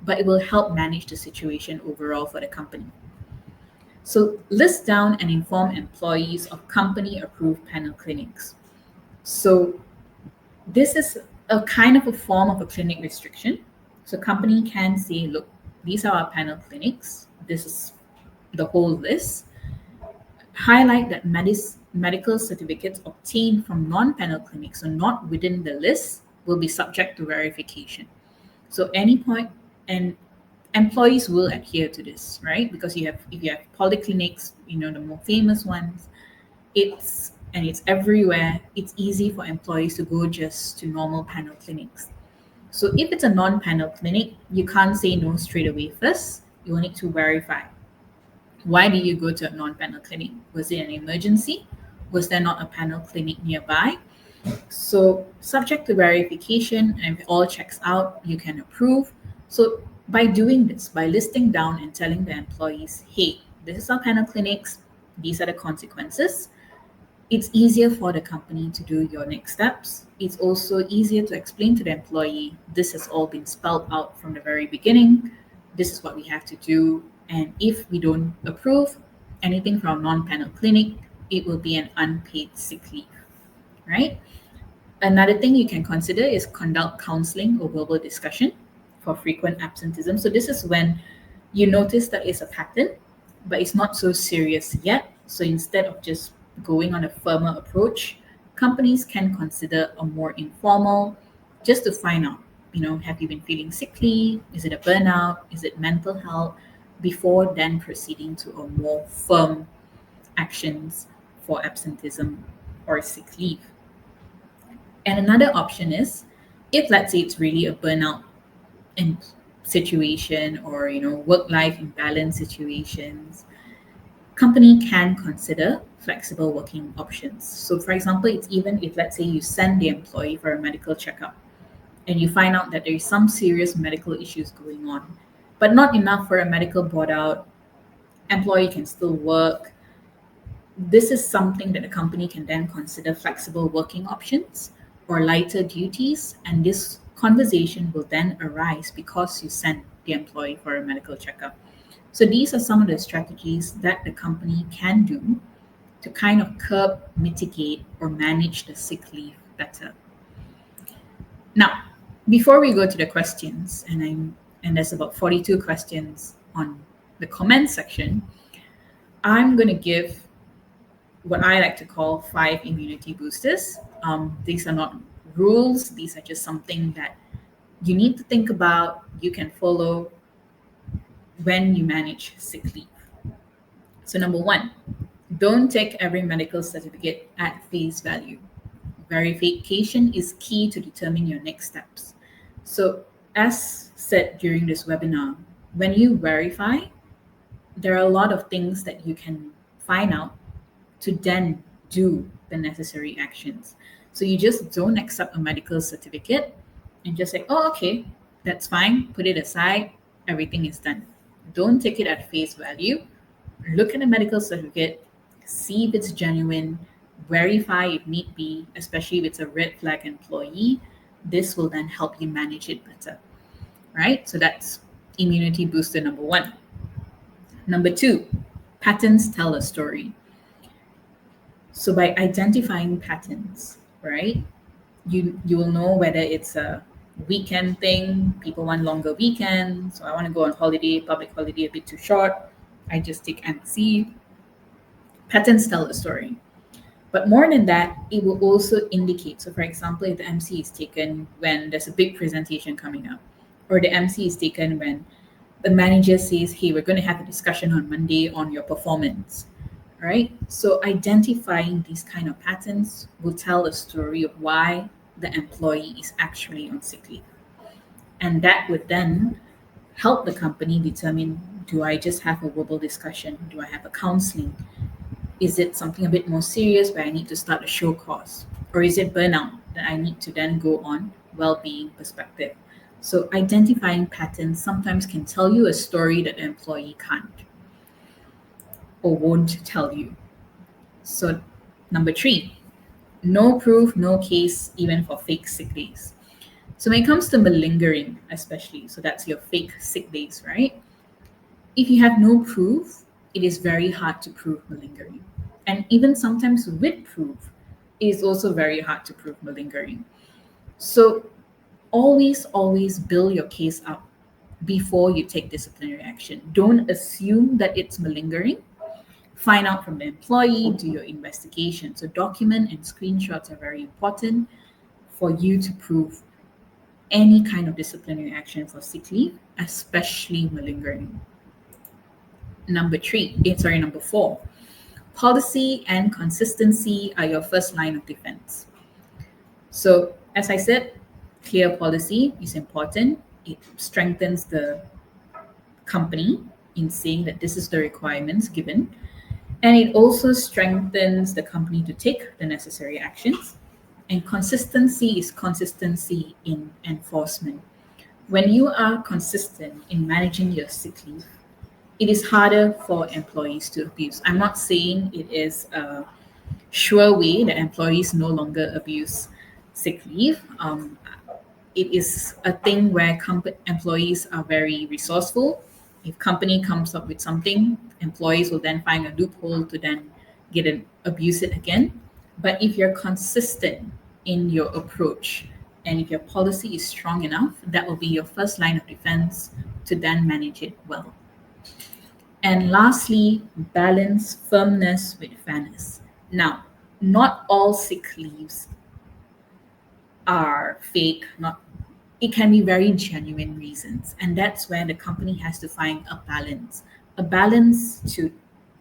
but it will help manage the situation overall for the company. So list down and inform employees of company approved panel clinics. So this is a kind of a form of a clinic restriction. So company can say, look, these are our panel clinics. This is the whole list. Highlight that medical certificates obtained from non-panel clinics, so not within the list, will be subject to verification. So any point, and employees will adhere to this, right? Because you have, if you have polyclinics, the more famous ones, it's everywhere. It's easy for employees to go just to normal panel clinics. So if it's a non-panel clinic, you can't say no straight away first. You will need to verify. Why did you go to a non-panel clinic? Was it an emergency? Was there not a panel clinic nearby? So subject to verification, and if all checks out, you can approve. So by doing this, by listing down and telling the employees, hey, this is our panel clinics, these are the consequences, it's easier for the company to do your next steps. It's also easier to explain to the employee, this has all been spelled out from the very beginning. This is what we have to do. And if we don't approve anything from non-panel clinic, it will be an unpaid sick leave, right? Another thing you can consider is conduct counseling or verbal discussion for frequent absenteeism. So this is when you notice that it's a pattern. but it's not so serious yet. So instead of just going on a firmer approach, companies can consider a more informal, just to find out, have you been feeling sickly? Is it a burnout? Is it mental health? Before then proceeding to a more firm actions for absenteeism or sick leave. And another option is if, let's say, it's really a burnout in situation, or work life imbalance situations, company can consider flexible working options. So for example, it's even if, let's say, you send the employee for a medical checkup and you find out that there is some serious medical issues going on, but not enough for a medical board out, employee can still work. This is something that the company can then consider flexible working options or lighter duties, and this conversation will then arise because you sent the employee for a medical checkup. So these are some of the strategies that the company can do to kind of curb, mitigate, or manage the sick leave better. Now, before we go to the questions, and there's about 42 questions on the comment section, I'm going to give what I like to call 5 immunity boosters. These are not rules, these are just something that you need to think about, you can follow when you manage sick leave. So, number one, don't take every medical certificate at face value. Verification is key to determine your next steps. So, as said during this webinar, when you verify, there are a lot of things that you can find out to then do the necessary actions. So you just don't accept a medical certificate and just say, oh, okay, that's fine, put it aside, everything is done. Don't take it at face value. Look at the medical certificate, see if it's genuine, verify if need be, especially if it's a red flag employee. This will then help you manage it better, right? So that's immunity booster number one. Number two, patterns tell a story. So by identifying patterns, right, you will know whether it's a weekend thing. People want longer weekends. So I want to go on holiday, public holiday a bit too short. I just take MC. Patterns tell a story. But more than that, it will also indicate. So, for example, if the MC is taken when there's a big presentation coming up, or the MC is taken when the manager says, hey, we're going to have a discussion on Monday on your performance, right? So, identifying these kind of patterns will tell a story of why the employee is actually on sick leave. And that would then help the company determine, do I just have a verbal discussion? Do I have a counseling? Is it something a bit more serious where I need to start a show cause? Or is it burnout that I need to then go on well-being perspective? So identifying patterns sometimes can tell you a story that the employee can't or won't tell you. So number three, no proof, no case, even for fake sick days. So when it comes to malingering, especially, so that's your fake sick days, right? If you have no proof, it is very hard to prove malingering. And even sometimes with proof, it is also very hard to prove malingering. So always build your case up before you take disciplinary action. Don't assume that it's malingering. Find out from the employee, do your investigation. So document and screenshots are very important for you to prove any kind of disciplinary action for sick leave, especially malingering. Number four, policy and consistency are your first line of defense. So, as I said, clear policy is important. It strengthens the company in saying that this is the requirements given. And it also strengthens the company to take the necessary actions. And consistency is consistency in enforcement. When you are consistent in managing your sick leave, it is harder for employees to abuse. I'm not saying it is a sure way that employees no longer abuse sick leave. It is a thing where employees are very resourceful. If company comes up with something, employees will then find a loophole to then abuse it again. But if you're consistent in your approach and if your policy is strong enough, that will be your first line of defense to then manage it well. And lastly, balance firmness with fairness. Now, not all sick leaves are fake, not it can be very genuine reasons. And that's where the company has to find a balance to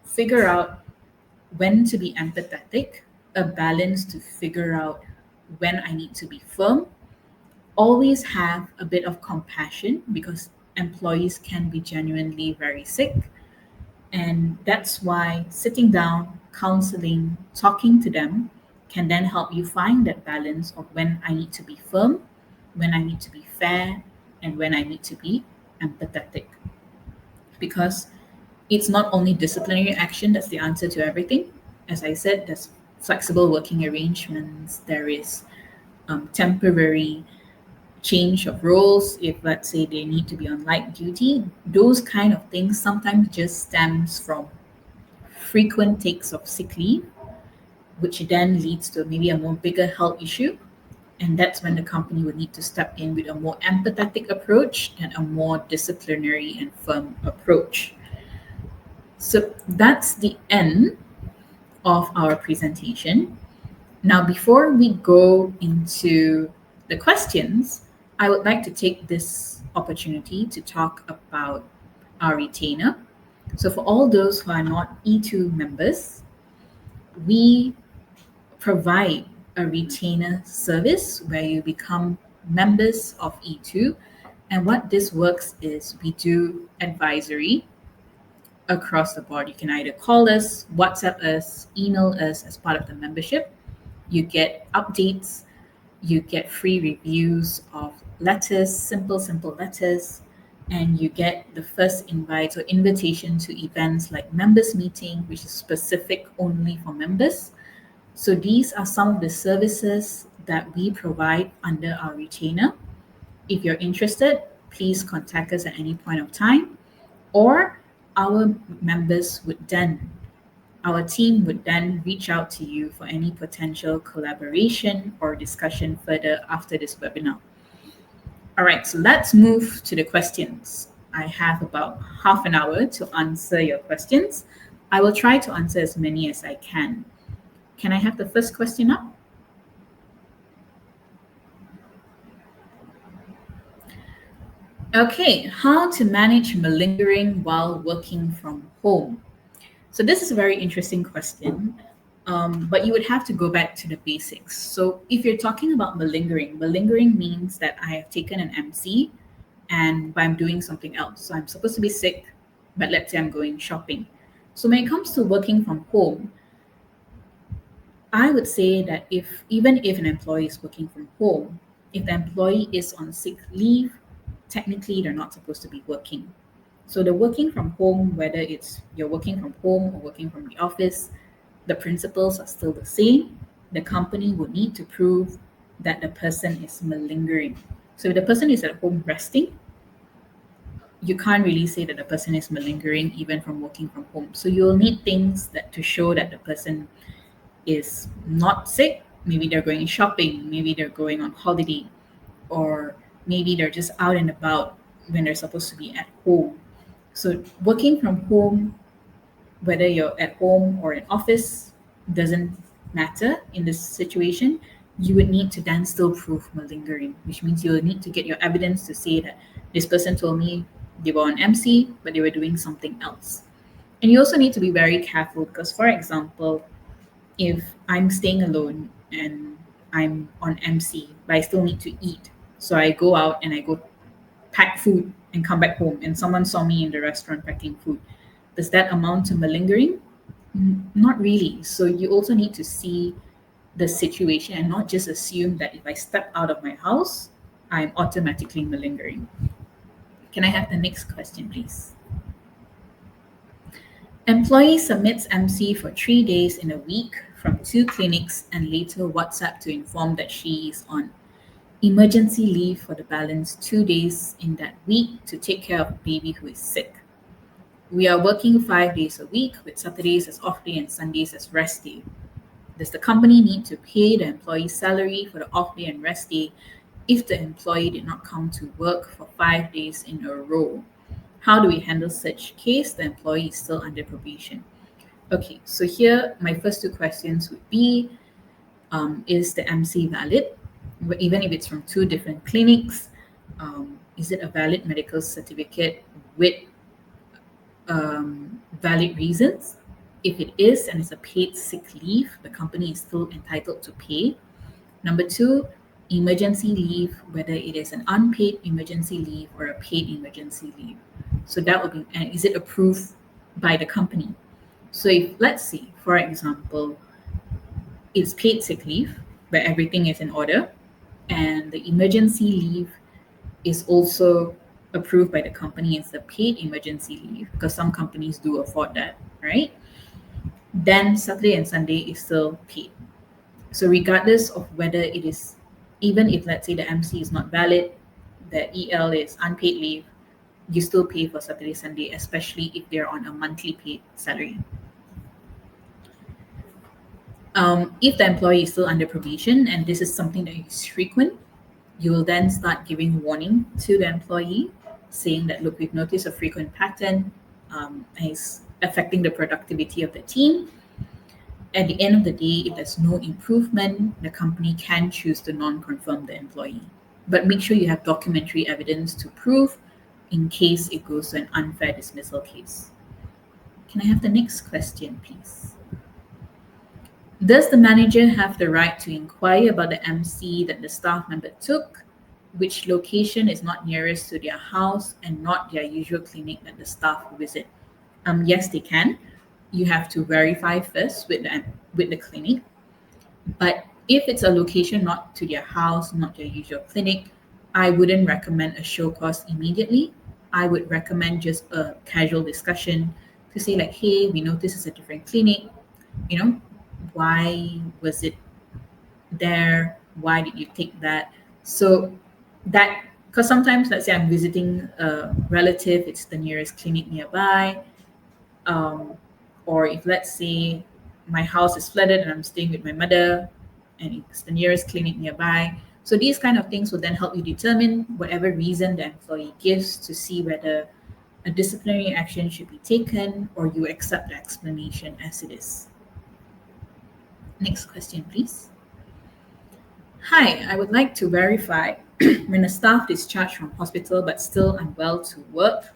figure out when to be empathetic, a balance to figure out when I need to be firm. Always have a bit of compassion because employees can be genuinely very sick. And that's why sitting down, counseling, talking to them can then help you find that balance of when I need to be firm, when I need to be fair, and when I need to be empathetic. Because it's not only disciplinary action that's the answer to everything. As I said, there's flexible working arrangements, there is temporary change of roles if, let's say, they need to be on light duty. Those kind of things sometimes just stems from frequent takes of sick leave, which then leads to maybe a more bigger health issue. And that's when the company would need to step in with a more empathetic approach and a more disciplinary and firm approach. So that's the end of our presentation. Now, before we go into the questions, I would like to take this opportunity to talk about our retainer. So, for all those who are not E2 members, we provide a retainer service where you become members of E2. And what this works is we do advisory across the board. You can either call us, WhatsApp us, email us as part of the membership. You get updates, you get free reviews of letters, simple letters, and you get the first invite or invitation to events like members meeting, which is specific only for members. So these are some of the services that we provide under our retainer. If you're interested, please contact us at any point of time, or our members would then our team would then reach out to you for any potential collaboration or discussion further after this webinar. All right, so let's move to the questions. I have about half an hour to answer your questions. I will try to answer as many as I can. Can I have the first question up? Okay, how to manage malingering while working from home? So this is a very interesting question, but you would have to go back to the basics. So if you're talking about malingering, malingering means that I have taken an MC and but I'm doing something else. So I'm supposed to be sick, but let's say I'm going shopping. So when it comes to working from home, I would say that if even if an employee is working from home, if the employee is on sick leave, technically they're not supposed to be working. So the working from home, whether it's you're working from home or working from the office, the principles are still the same. The company would need to prove that the person is malingering. So if the person is at home resting, you can't really say that the person is malingering even from working from home. So you'll need things that to show that the person is not sick. Maybe they're going shopping, maybe they're going on holiday, or maybe they're just out and about when they're supposed to be at home. So working from home, whether you're at home or in office, doesn't matter in this situation. You would need to then still prove malingering, which means you'll need to get your evidence to say that this person told me they were on MC, but they were doing something else. And you also need to be very careful because, for example, if I'm staying alone and I'm on MC, but I still need to eat, so I go out and I go pack food and come back home, and someone saw me in the restaurant packing food. Does that amount to malingering? Not really. So you also need to see the situation and not just assume that if I step out of my house, I'm automatically malingering. Can I have the next question, please? Employee submits MC for 3 days in a week from two clinics and later WhatsApp to inform that she is on emergency leave for the balance 2 days in that week to take care of baby who is sick. We are working 5 days a week with Saturdays as off day and Sundays as rest day. Does the company need to pay the employee's salary for the off day and rest day if the employee did not come to work for 5 days in a row? How do we handle such case? The employee is still under probation. Okay, so here my first two questions would be, is the MC valid? Even if it's from two different clinics, is it a valid medical certificate with valid reasons? If it is and it's a paid sick leave, the company is still entitled to pay. Number two, emergency leave, whether it is an unpaid emergency leave or a paid emergency leave. So that would be, and is it approved by the company? So if, let's say, for example, it's paid sick leave, where everything is in order, and the emergency leave is also approved by the company as the paid emergency leave, because some companies do afford that, right? Then Saturday and Sunday is still paid. So regardless of whether it is, even if let's say the MC is not valid, the EL is unpaid leave, you still pay for Saturday, Sunday, especially if they're on a monthly paid salary. If the employee is still under probation and this is something that is frequent, you will then start giving warning to the employee, saying that, look, we've noticed a frequent pattern, and it's affecting the productivity of the team. At the end of the day, if there's no improvement, the company can choose to non-confirm the employee. But make sure you have documentary evidence to prove in case it goes to an unfair dismissal case. Can I have the next question, please? Does the manager have the right to inquire about the MC that the staff member took, which location is not nearest to their house and not their usual clinic that the staff visit? Yes, they can. You have to verify first with the clinic. But if it's a location not to their house, not their usual clinic, I wouldn't recommend a show cause immediately. I would recommend just a casual discussion to say like, hey, we noticed it's a different clinic. You know, why was it there? Why did you take that? So that, because sometimes let's say I'm visiting a relative, it's the nearest clinic nearby. Or if let's say my house is flooded and I'm staying with my mother and it's the nearest clinic nearby. So these kind of things will then help you determine whatever reason the employee gives to see whether a disciplinary action should be taken or you accept the explanation as it is. Next question, please. Hi, I would like to verify when a staff discharged from hospital but still unwell to work,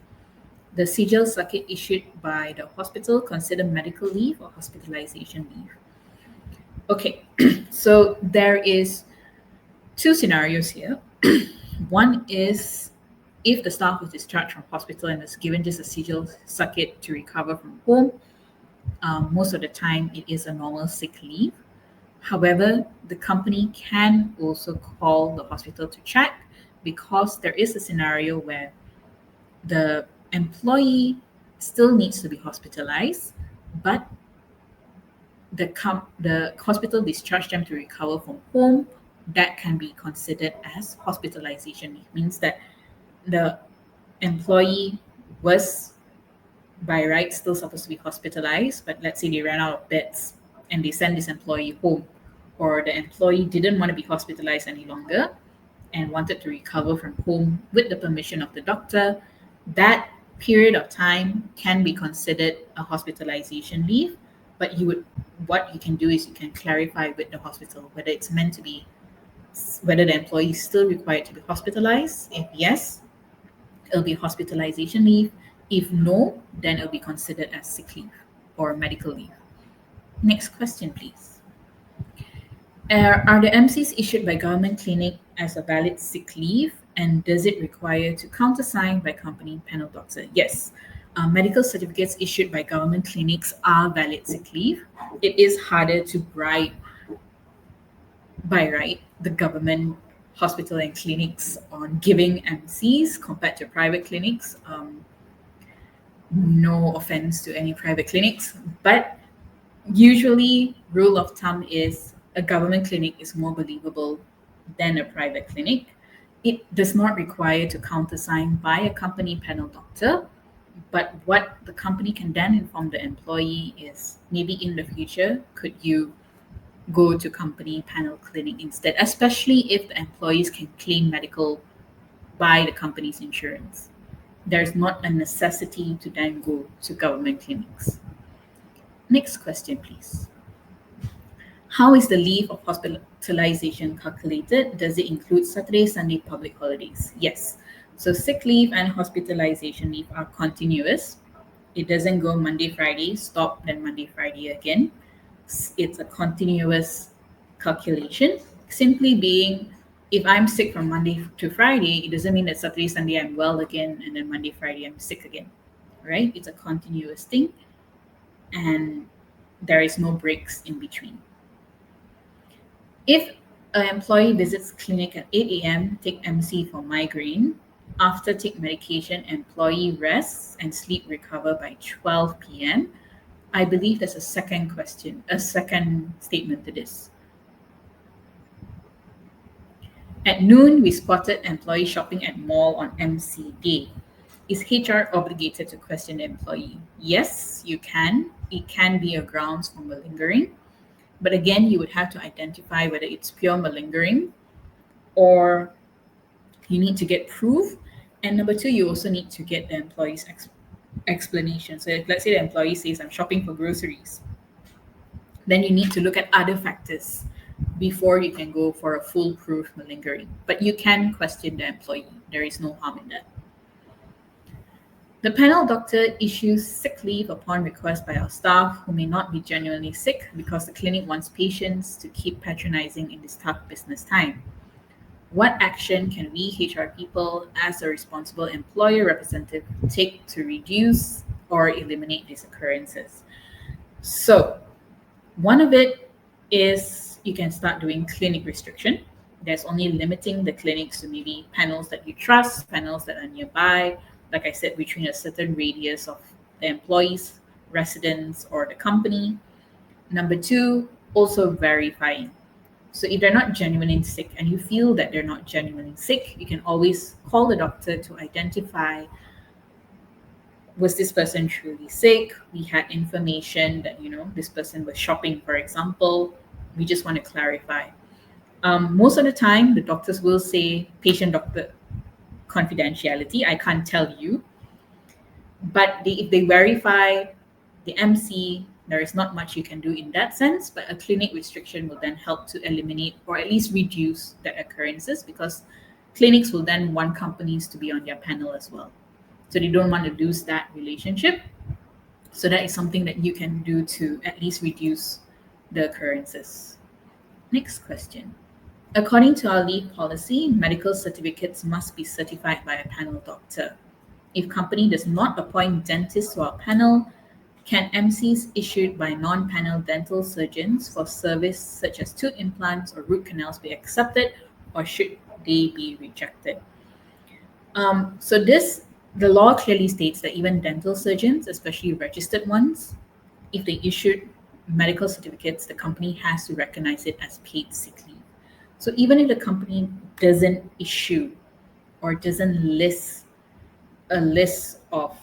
the sigil circuit issued by the hospital consider medical leave or hospitalization leave. Okay, so there is two scenarios here. One is if the staff was discharged from hospital and is given just a sigil circuit to recover from home, most of the time it is a normal sick leave. However, the company can also call the hospital to check because there is a scenario where the employee still needs to be hospitalized, but the hospital discharged them to recover from home. That can be considered as hospitalization. It means that the employee was by right still supposed to be hospitalized, but let's say they ran out of beds and they send this employee home, or the employee didn't want to be hospitalized any longer and wanted to recover from home with the permission of the doctor. That period of time can be considered a hospitalization leave, but what you can do is you can clarify with the hospital whether it's meant to be, whether the employee is still required to be hospitalized. If yes, it'll be hospitalization leave. If no, then it'll be considered as sick leave or medical leave. Next question, please. Are the MCs issued by government clinic as a valid sick leave, and does it require to countersign by company panel doctor? Yes. Medical certificates issued by government clinics are valid sick leave. It is harder to bribe by right the government hospital and clinics on giving MCs compared to private clinics. No offense to any private clinics, but usually rule of thumb is a government clinic is more believable than a private clinic. It does not require to countersign by a company panel doctor, but what the company can then inform the employee is maybe in the future, could you go to company panel clinic instead, especially if the employees can claim medical by the company's insurance. there's not a necessity to then go to government clinics. Next question, please. How is the leave of hospitalization calculated? Does it include Saturday, Sunday, public holidays? Yes. So sick leave and hospitalization leave are continuous. It doesn't go Monday, Friday, stop, then Monday, Friday again. It's a continuous calculation. Simply being, if I'm sick from Monday to Friday, it doesn't mean that Saturday, Sunday I'm well again, and then Monday, Friday I'm sick again, right? It's a continuous thing, and there is no breaks in between. If an employee visits clinic at 8 a.m., take MC for migraine. After take medication, employee rests and sleep recover by 12 p.m. I believe there's a second question, a second statement to this. At noon, we spotted employee shopping at mall on MC day. Is HR obligated to question the employee? Yes, you can. It can be a grounds for malingering. But again, you would have to identify whether it's pure malingering or you need to get proof. And number two, you also need to get the employee's explanation. So if let's say the employee says, I'm shopping for groceries, then you need to look at other factors before you can go for a foolproof malingering. But you can question the employee. There is no harm in that. The panel doctor issues sick leave upon request by our staff who may not be genuinely sick because the clinic wants patients to keep patronizing in this tough business time. What action can we HR people as a responsible employer representative take to reduce or eliminate these occurrences? So, one of it is you can start doing clinic restriction. There's only limiting the clinics to maybe panels that you trust, panels that are nearby, like I said, between a certain radius of the employees, residents, or the company. Number two, also verifying. So if they're not genuinely sick and you feel that they're not genuinely sick, you can always call the doctor to identify, was this person truly sick? We had information that, this person was shopping, for example. We just want to clarify. Most of the time, the doctors will say patient doctor confidentiality. I can't tell you. But if they verify the MC, there is not much you can do in that sense. But a clinic restriction will then help to eliminate or at least reduce the occurrences because clinics will then want companies to be on their panel as well. So they don't want to lose that relationship. So that is something that you can do to at least reduce the occurrences. Next question. According to our leave policy, medical certificates must be certified by a panel doctor. If company does not appoint dentists to our panel, can MCs issued by non-panel dental surgeons for service such as tooth implants or root canals be accepted, or should they be rejected? So the law clearly states that even dental surgeons, especially registered ones, if they issued medical certificates, the company has to recognize it as paid sick leave. So even if the company doesn't issue or doesn't list a list of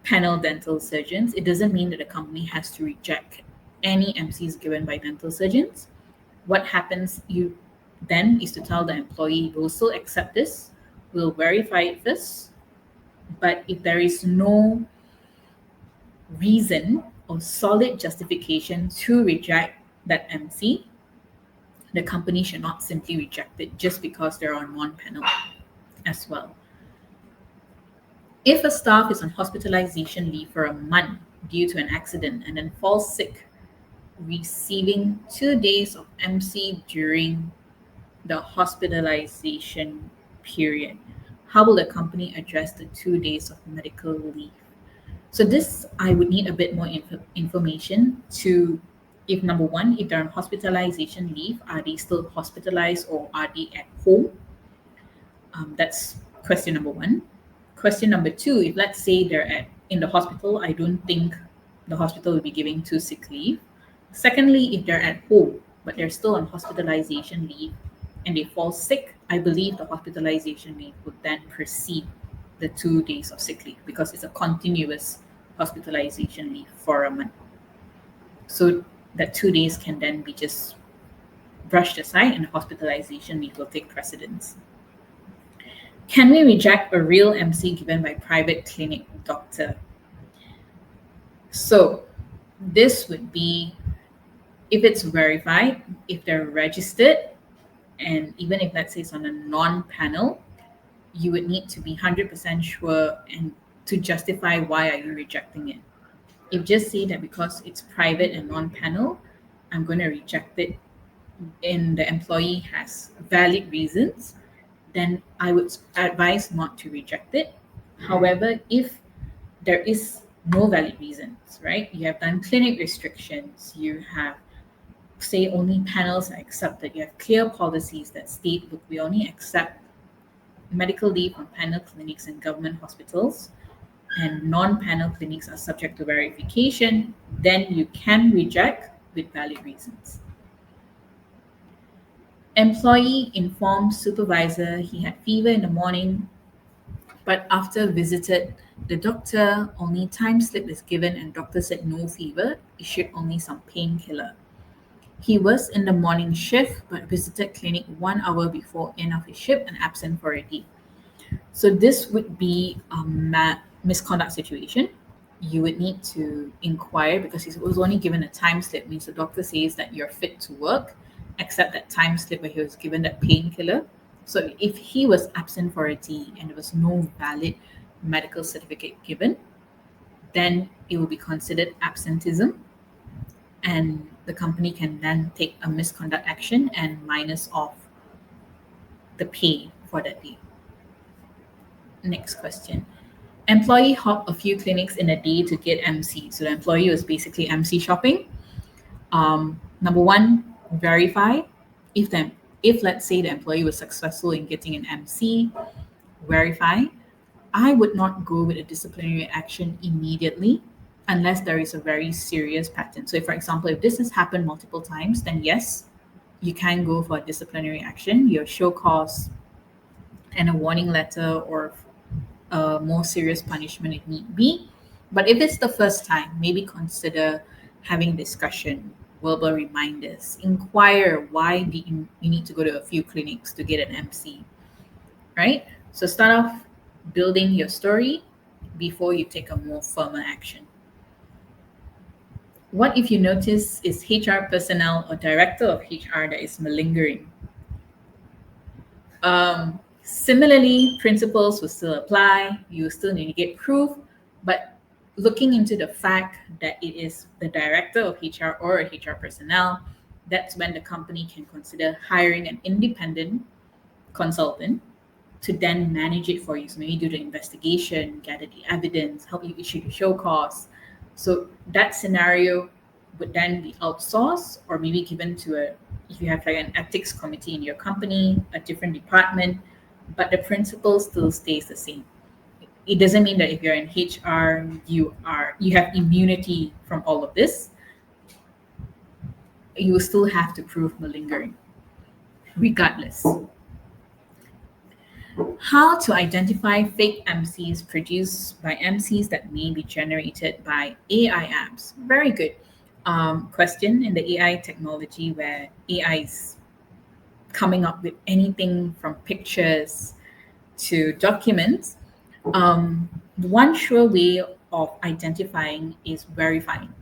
panel dental surgeons, it doesn't mean that the company has to reject any MCs given by dental surgeons. What happens you then is to tell the employee, we'll still accept this, we'll verify it first, but if there is no reason or solid justification to reject that MC, the company should not simply reject it just because they're on one panel as well. If a staff is on hospitalization leave for a month due to an accident and then falls sick, receiving 2 days of MC during the hospitalization period, how will the company address the 2 days of medical leave? So this, I would need a bit more information to, if number one, if they're on hospitalization leave, are they still hospitalized or are they at home? That's question number one. Question number two, if let's say they're in the hospital, I don't think the hospital will be giving 2 sick leave. Secondly, if they're at home, but they're still on hospitalization leave and they fall sick, I believe the hospitalization leave would then precede the 2 days of sick leave because it's a continuous hospitalization leave for a month. So that 2 days can then be just brushed aside and hospitalization leave will take precedence. Can we reject a real MC given by private clinic doctor? So this would be if it's verified, if they're registered, and even if let's say it's on a non-panel, you would need to be 100% sure and to justify why are you rejecting it. If just say that because it's private and non-panel, I'm going to reject it and the employee has valid reasons, then I would advise not to reject it. However, if there is no valid reasons, right? You have done clinic restrictions, you have say only panels are accepted, you have clear policies that state, look, we only accept medical leave on panel clinics and government hospitals, and non-panel clinics are subject to verification, then you can reject with valid reasons. Employee informed supervisor he had fever in the morning, but after visited the doctor, only time slip is given and doctor said no fever, issued only some painkiller. He was in the morning shift but visited clinic 1 hour before end of his shift and absent for a day. So this would be a misconduct situation. You would need to inquire because he was only given a time slip, means the doctor says that you're fit to work, except that time slip where he was given that painkiller. So if he was absent for a day and there was no valid medical certificate given, then it will be considered absenteeism and the company can then take a misconduct action and minus off the pay for that day. Next question. Employee hopped a few clinics in a day to get MC. So the employee was basically MC shopping. Number one, verify if let's say the employee was successful in getting an MC, verify. I would not go with a disciplinary action immediately unless there is a very serious pattern. So, if, for example, if this has happened multiple times, then yes, you can go for a disciplinary action, your show cause, and a warning letter or a more serious punishment if need be. But if it's the first time, maybe consider having discussion, verbal reminders, inquire why you need to go to a few clinics to get an MC, right? So start off building your story before you take a more firmer action. What if you notice is HR personnel or director of HR that is malingering? Similarly, principles will still apply. You still need to get proof, but looking into the fact that it is the director of HR or a HR personnel, that's when the company can consider hiring an independent consultant to then manage it for you. So maybe do the investigation, gather the evidence, help you issue the show cause. So that scenario would then be outsourced or maybe given to if you have like an ethics committee in your company, a different department, but the principle still stays the same. It doesn't mean that if you're in HR, you have immunity from all of this. You will still have to prove malingering, regardless. How to identify fake MCs produced by MCs that may be generated by AI apps? Very good question in the AI technology where AI is coming up with anything from pictures to documents. One sure way of identifying is verifying,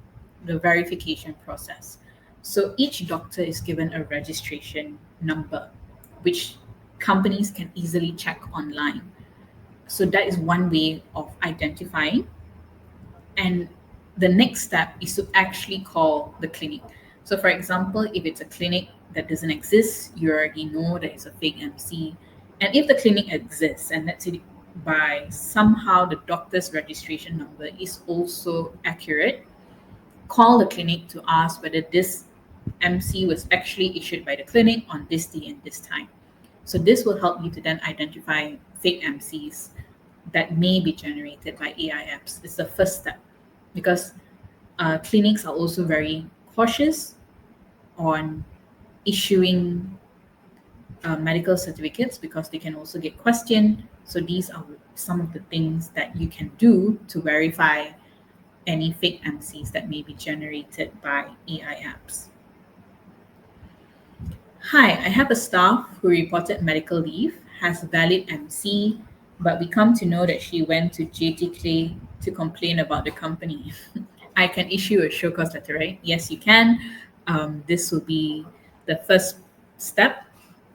the verification process. So each doctor is given a registration number, which companies can easily check online. So that is one way of identifying. And the next step is to actually call the clinic. So, for example, if it's a clinic that doesn't exist, you already know that it's a fake MC. And if the clinic exists, and let's say by somehow the doctor's registration number is also accurate, call the clinic to ask whether this MC was actually issued by the clinic on this day and this time. So this will help you to then identify fake MCs that may be generated by AI apps. It's the first step because clinics are also very cautious on issuing medical certificates because they can also get questioned. So these are some of the things that you can do to verify any fake MCs that may be generated by AI apps. Hi, I have a staff who reported medical leave, has valid MC, but we come to know that she went to JTK to complain about the company. I can issue a show cause letter, right? Yes, you can. This will be the first step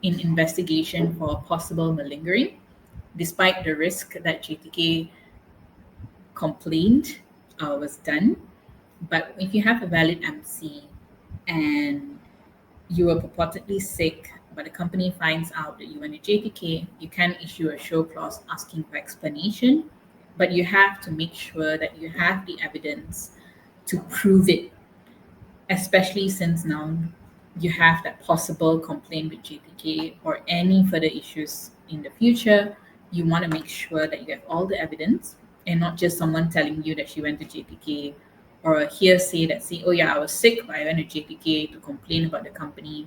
in investigation for possible malingering, despite the risk that JTK complaint was done. But if you have a valid MC and you were purportedly sick, but the company finds out that you went to JTK, you can issue a show clause asking for explanation, but you have to make sure that you have the evidence to prove it, especially since now you have that possible complaint with JTK or any further issues in the future. You want to make sure that you have all the evidence and not just someone telling you that she went to JTK or a hearsay that say, oh yeah, I was sick, but I went to JTK to complain about the company.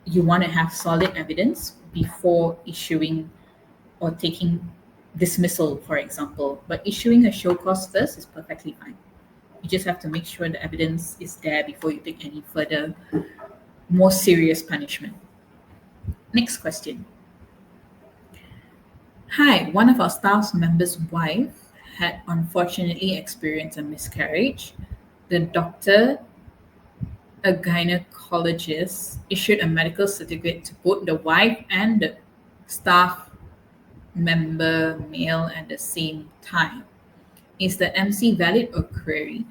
You want to have solid evidence before issuing or taking dismissal, for example. But issuing a show cause first is perfectly fine. You just have to make sure the evidence is there before you take any further, more serious punishment. Next question. Hi, one of our staff members' wife had unfortunately experienced a miscarriage. The doctor, a gynecologist, issued a medical certificate to both the wife and the staff member male at the same time. Is the MC valid or query?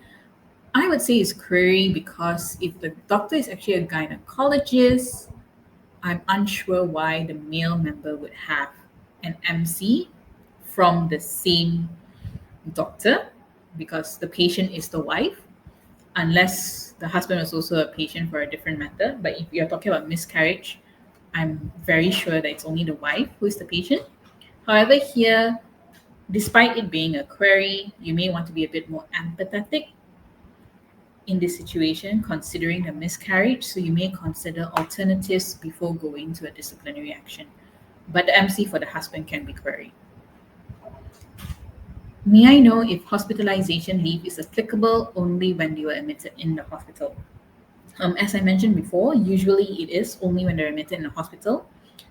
I would say it's query because if the doctor is actually a gynecologist, I'm unsure why the male member would have an MC from the same doctor because the patient is the wife, unless the husband was also a patient for a different matter. But if you're talking about miscarriage, I'm very sure that it's only the wife who is the patient. However, here, despite it being a query, you may want to be a bit more empathetic in this situation, considering the miscarriage. So you may consider alternatives before going to a disciplinary action. But the MC for the husband can be queried. May I know if hospitalization leave is applicable only when they were admitted in the hospital? As I mentioned before, usually it is only when they're admitted in the hospital,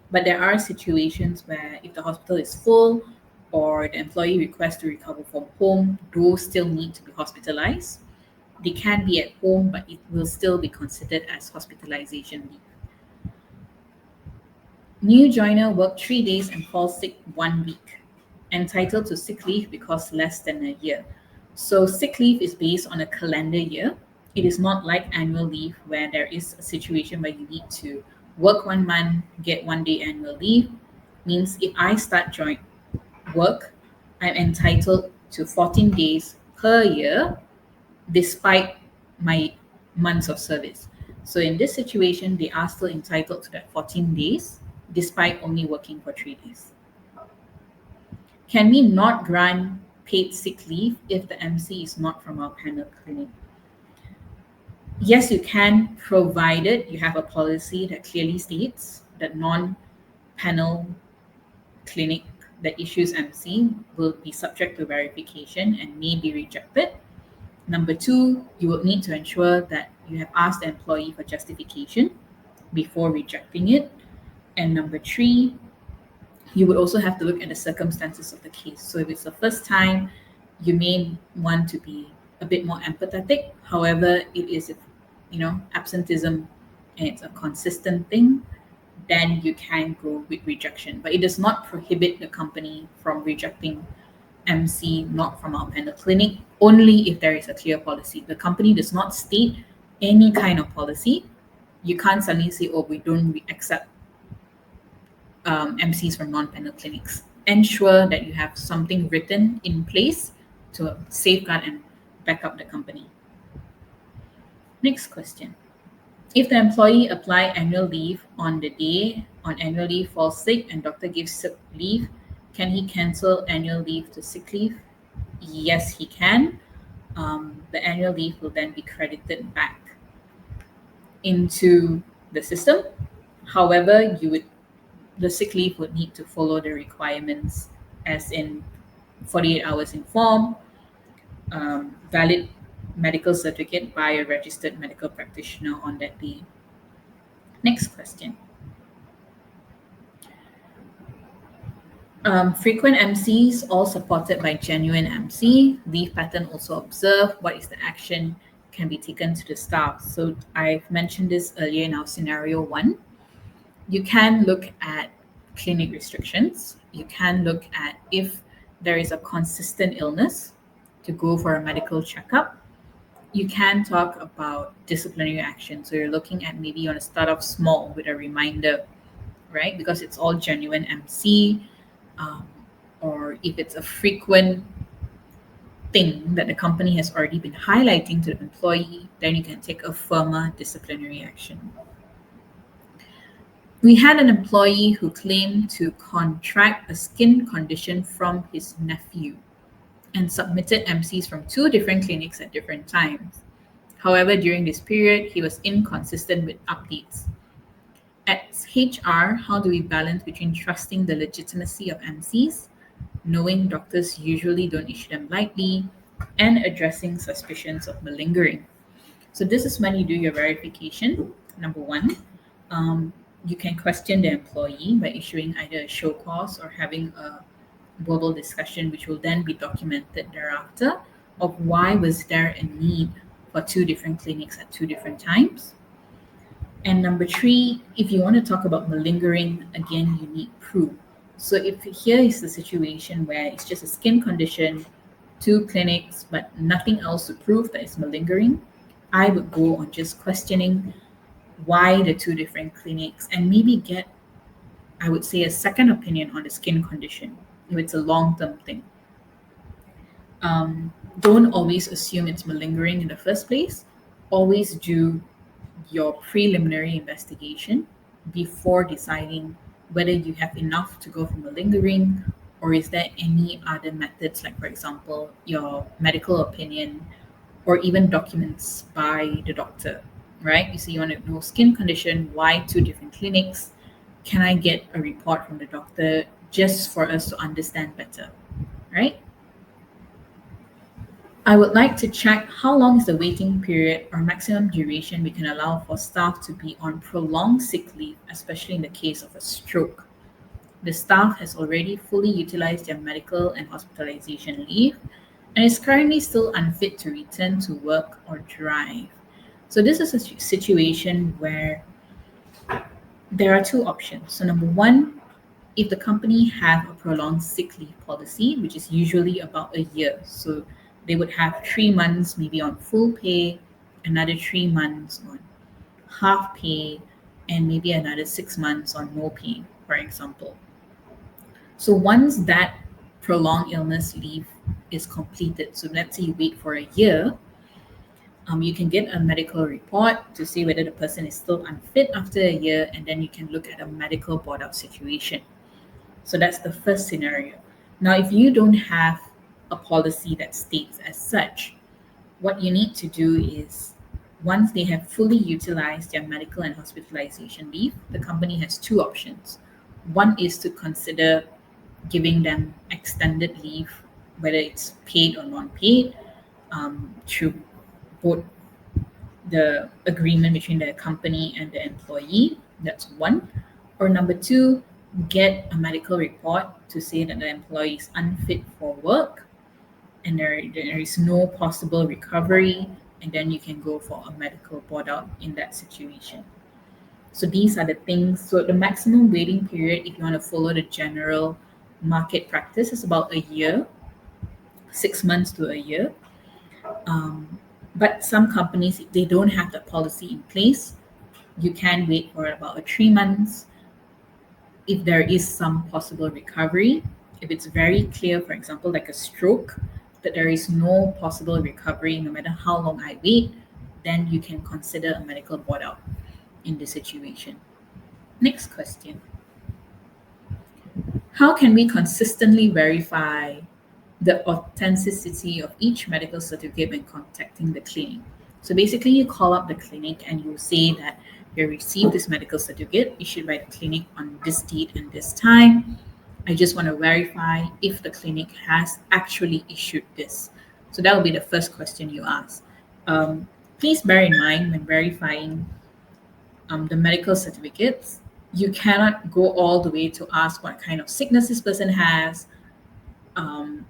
but there are situations where if the hospital is full or the employee requests to recover from home, those still need to be hospitalized. They can be at home, but it will still be considered as hospitalization leave. New joiner worked 3 days and falls sick 1 week. Entitled to sick leave because less than a year. So sick leave is based on a calendar year. It is not like annual leave where there is a situation where you need to work 1 month, get 1 day annual leave. Means if I start joint work, I'm entitled to 14 days per year despite my months of service. So in this situation, they are still entitled to that 14 days despite only working for 3 days. Can we not grant paid sick leave if the MC is not from our panel clinic? Yes, you can, provided you have a policy that clearly states that non-panel clinic that issues MC will be subject to verification and may be rejected. Number two, you will need to ensure that you have asked the employee for justification before rejecting it. And number three, you would also have to look at the circumstances of the case. So if it's the first time, you may want to be a bit more empathetic. However, it is, absenteeism and it's a consistent thing, then you can go with rejection. But it does not prohibit the company from rejecting MC not from our panel clinic, only if there is a clear policy. The company does not state any kind of policy. You can't suddenly say, oh, we don't accept MCs from non-panel clinics. Ensure that you have something written in place to safeguard and back up the company. Next question. If the employee apply annual leave on the day on annual leave falls sick and doctor gives sick leave, can he cancel annual leave to sick leave? Yes, he can. The annual leave will then be credited back into the system. However, the sick leave would need to follow the requirements as in 48 hours in form, valid medical certificate by a registered medical practitioner on that day. Next question. Frequent MCs, all supported by genuine MC. Leave pattern also observe. What is the action can be taken to the staff? So I've mentioned this earlier in our scenario one. You can look at clinic restrictions. You can look at if there is a consistent illness to go for a medical checkup. You can talk about disciplinary action. So you're looking at maybe you want to start off small with a reminder, right? Because it's all genuine MC. Um, or if it's a frequent thing that the company has already been highlighting to the employee, then you can take a firmer disciplinary action. We had an employee who claimed to contract a skin condition from his nephew and submitted MCs from two different clinics at different times. However, during this period, he was inconsistent with updates. At HR, how do we balance between trusting the legitimacy of MCs, knowing doctors usually don't issue them lightly, and addressing suspicions of malingering? So this is when you do your verification. Number one, you can question the employee by issuing either a show cause or having a verbal discussion, which will then be documented thereafter, of why was there a need for two different clinics at two different times. And number three, if you want to talk about malingering, again, you need proof. So if here is the situation where it's just a skin condition, two clinics, but nothing else to prove that it's malingering, I would go on just questioning why the two different clinics and maybe get, I would say, a second opinion on the skin condition if it's a long term thing. Don't always assume it's malingering in the first place. Always do your preliminary investigation before deciding whether you have enough to go for malingering or is there any other methods, like, for example, your medical opinion or even documents by the doctor, right? You see, you want to know skin condition, why two different clinics? Can I get a report from the doctor just for us to understand better, right? I would like to check how long is the waiting period or maximum duration we can allow for staff to be on prolonged sick leave, especially in the case of a stroke. The staff has already fully utilized their medical and hospitalization leave and is currently still unfit to return to work or drive. So, this is a situation where there are two options. So, number one, if the company have a prolonged sick leave policy, which is usually about a year, so they would have 3 months maybe on full pay, another 3 months on half pay, and maybe another 6 months on no pay, for example. So once that prolonged illness leave is completed, so let's say you wait for a year, you can get a medical report to see whether the person is still unfit after a year, and then you can look at a medical board out situation. So that's the first scenario. Now, if you don't have a policy that states as such, what you need to do is once they have fully utilized their medical and hospitalization leave, the company has two options. One is to consider giving them extended leave, whether it's paid or non paid, through both the agreement between the company and the employee. That's one. Or number two, get a medical report to say that the employee is unfit for work and there is no possible recovery, and then you can go for a medical board out in that situation. So these are the things. So the maximum waiting period, if you want to follow the general market practice, is about a year, 6 months to a year. But some companies, if they don't have the policy in place, you can wait for about a 3 months if there is some possible recovery. If it's very clear, for example, like a stroke, that there is no possible recovery no matter how long I wait, then you can consider a medical board out in this situation. Next question. How can we consistently verify the authenticity of each medical certificate when contacting the clinic? So basically, you call up the clinic and you say that you received this medical certificate issued by the clinic on this date and this time. I just want to verify if the clinic has actually issued this. So that will be the first question you ask. Please bear in mind when verifying the medical certificates, You cannot go all the way to ask what kind of sickness this person has. Um,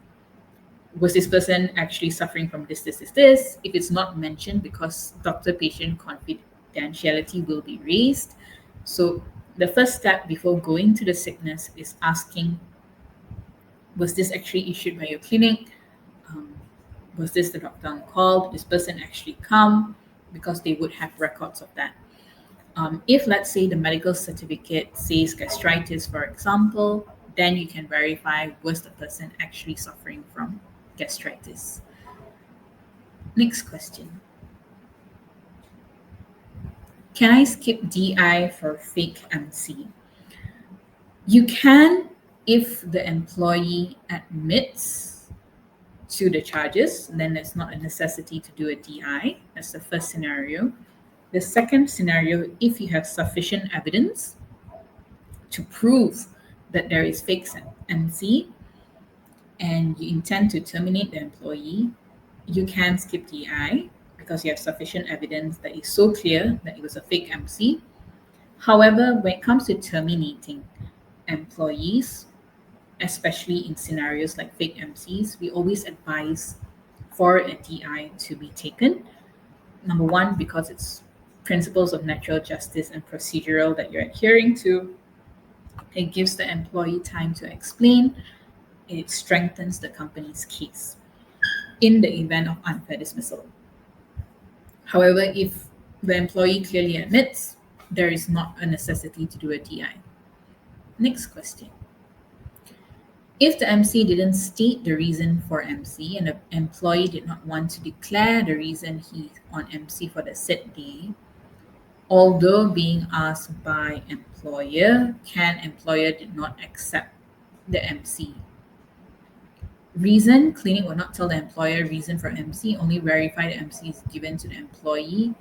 was this person actually suffering from this? If it's not mentioned, because doctor patient confidentiality will be raised. So, the first step before going to the sickness is asking, was this actually issued by your clinic? Um, was this the doctor on call? Did this person actually come? Because they would have records of that. If, let's say, the medical certificate says gastritis, for example, then you can verify, was the person actually suffering from gastritis. Next question. Can I skip DI for fake MC? You can, if the employee admits to the charges, then it's not a necessity to do a DI. That's the first scenario. The second scenario, if you have sufficient evidence to prove that there is fake MC and you intend to terminate the employee, you can skip DI because you have sufficient evidence that is so clear that it was a fake MC. However, when it comes to terminating employees, especially in scenarios like fake MCs, we always advise for a DI to be taken. Number one, because it's principles of natural justice and procedural that you're adhering to. It gives the employee time to explain. It strengthens the company's case in the event of unfair dismissal. However, if the employee clearly admits, there is not a necessity to do a DI. Next question. If the MC didn't state the reason for MC and the employee did not want to declare the reason he's on MC for the said day, although being asked by employer, can employer did not accept the MC. Reason, clinic will not tell the employer reason for MC, only verify the MC is given to the employee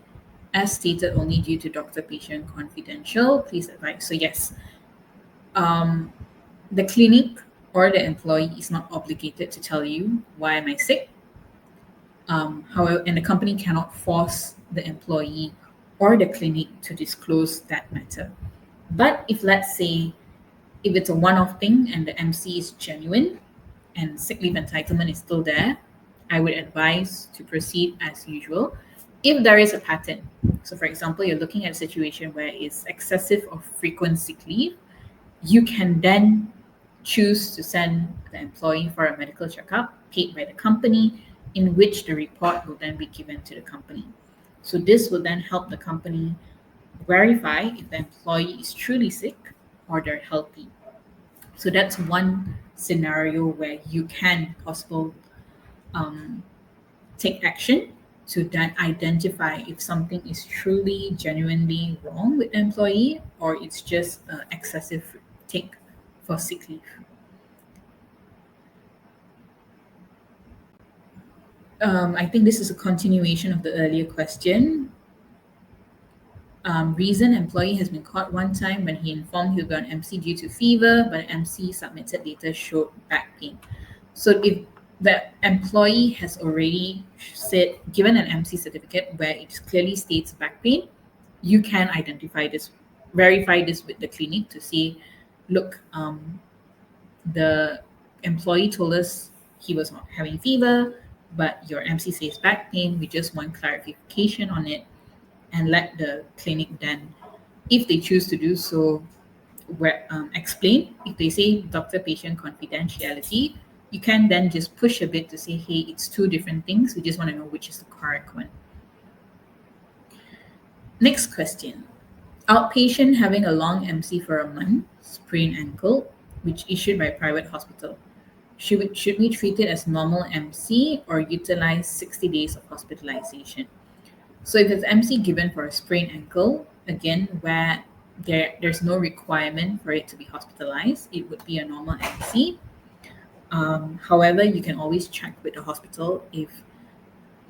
as stated only due to doctor-patient confidential. Please advise. So yes, um, the clinic or the employee is not obligated to tell you why am I sick. However, and the company cannot force the employee or the clinic to disclose that matter. But if, let's say, if it's a one-off thing and the MC is genuine and sick leave entitlement is still there, I would advise to proceed as usual. If there is a pattern, so for example, you're looking at a situation where it's excessive or frequent sick leave, you can then choose to send the employee for a medical checkup paid by the company, in which the report will then be given to the company. So this will then help the company verify if the employee is truly sick or they're healthy. So that's one scenario where you can possible um, take action to then identify if something is truly genuinely wrong with the employee or it's just excessive take for sick leave. I think this is a continuation of the earlier question. Reason, employee has been caught one time when he informed he'll be on MC due to fever, but MC submitted data showed back pain. So if the employee has already said given an MC certificate where it clearly states back pain, you can identify this, verify this with the clinic to say, look, the employee told us he was not having fever, but your MC says back pain. We just want clarification on it, and let the clinic then, if they choose to do so, explain. If they say doctor patient confidentiality, you can then just push a bit to say, hey, it's two different things. We just want to know which is the correct one. Next question. Outpatient having a long MC for a month, sprained ankle, which issued by private hospital. Should we treat it as normal MC or utilize 60 days of hospitalization? So if it's MC given for a sprained ankle, again, where there's no requirement for it to be hospitalized, it would be a normal MC. However, you can always check with the hospital if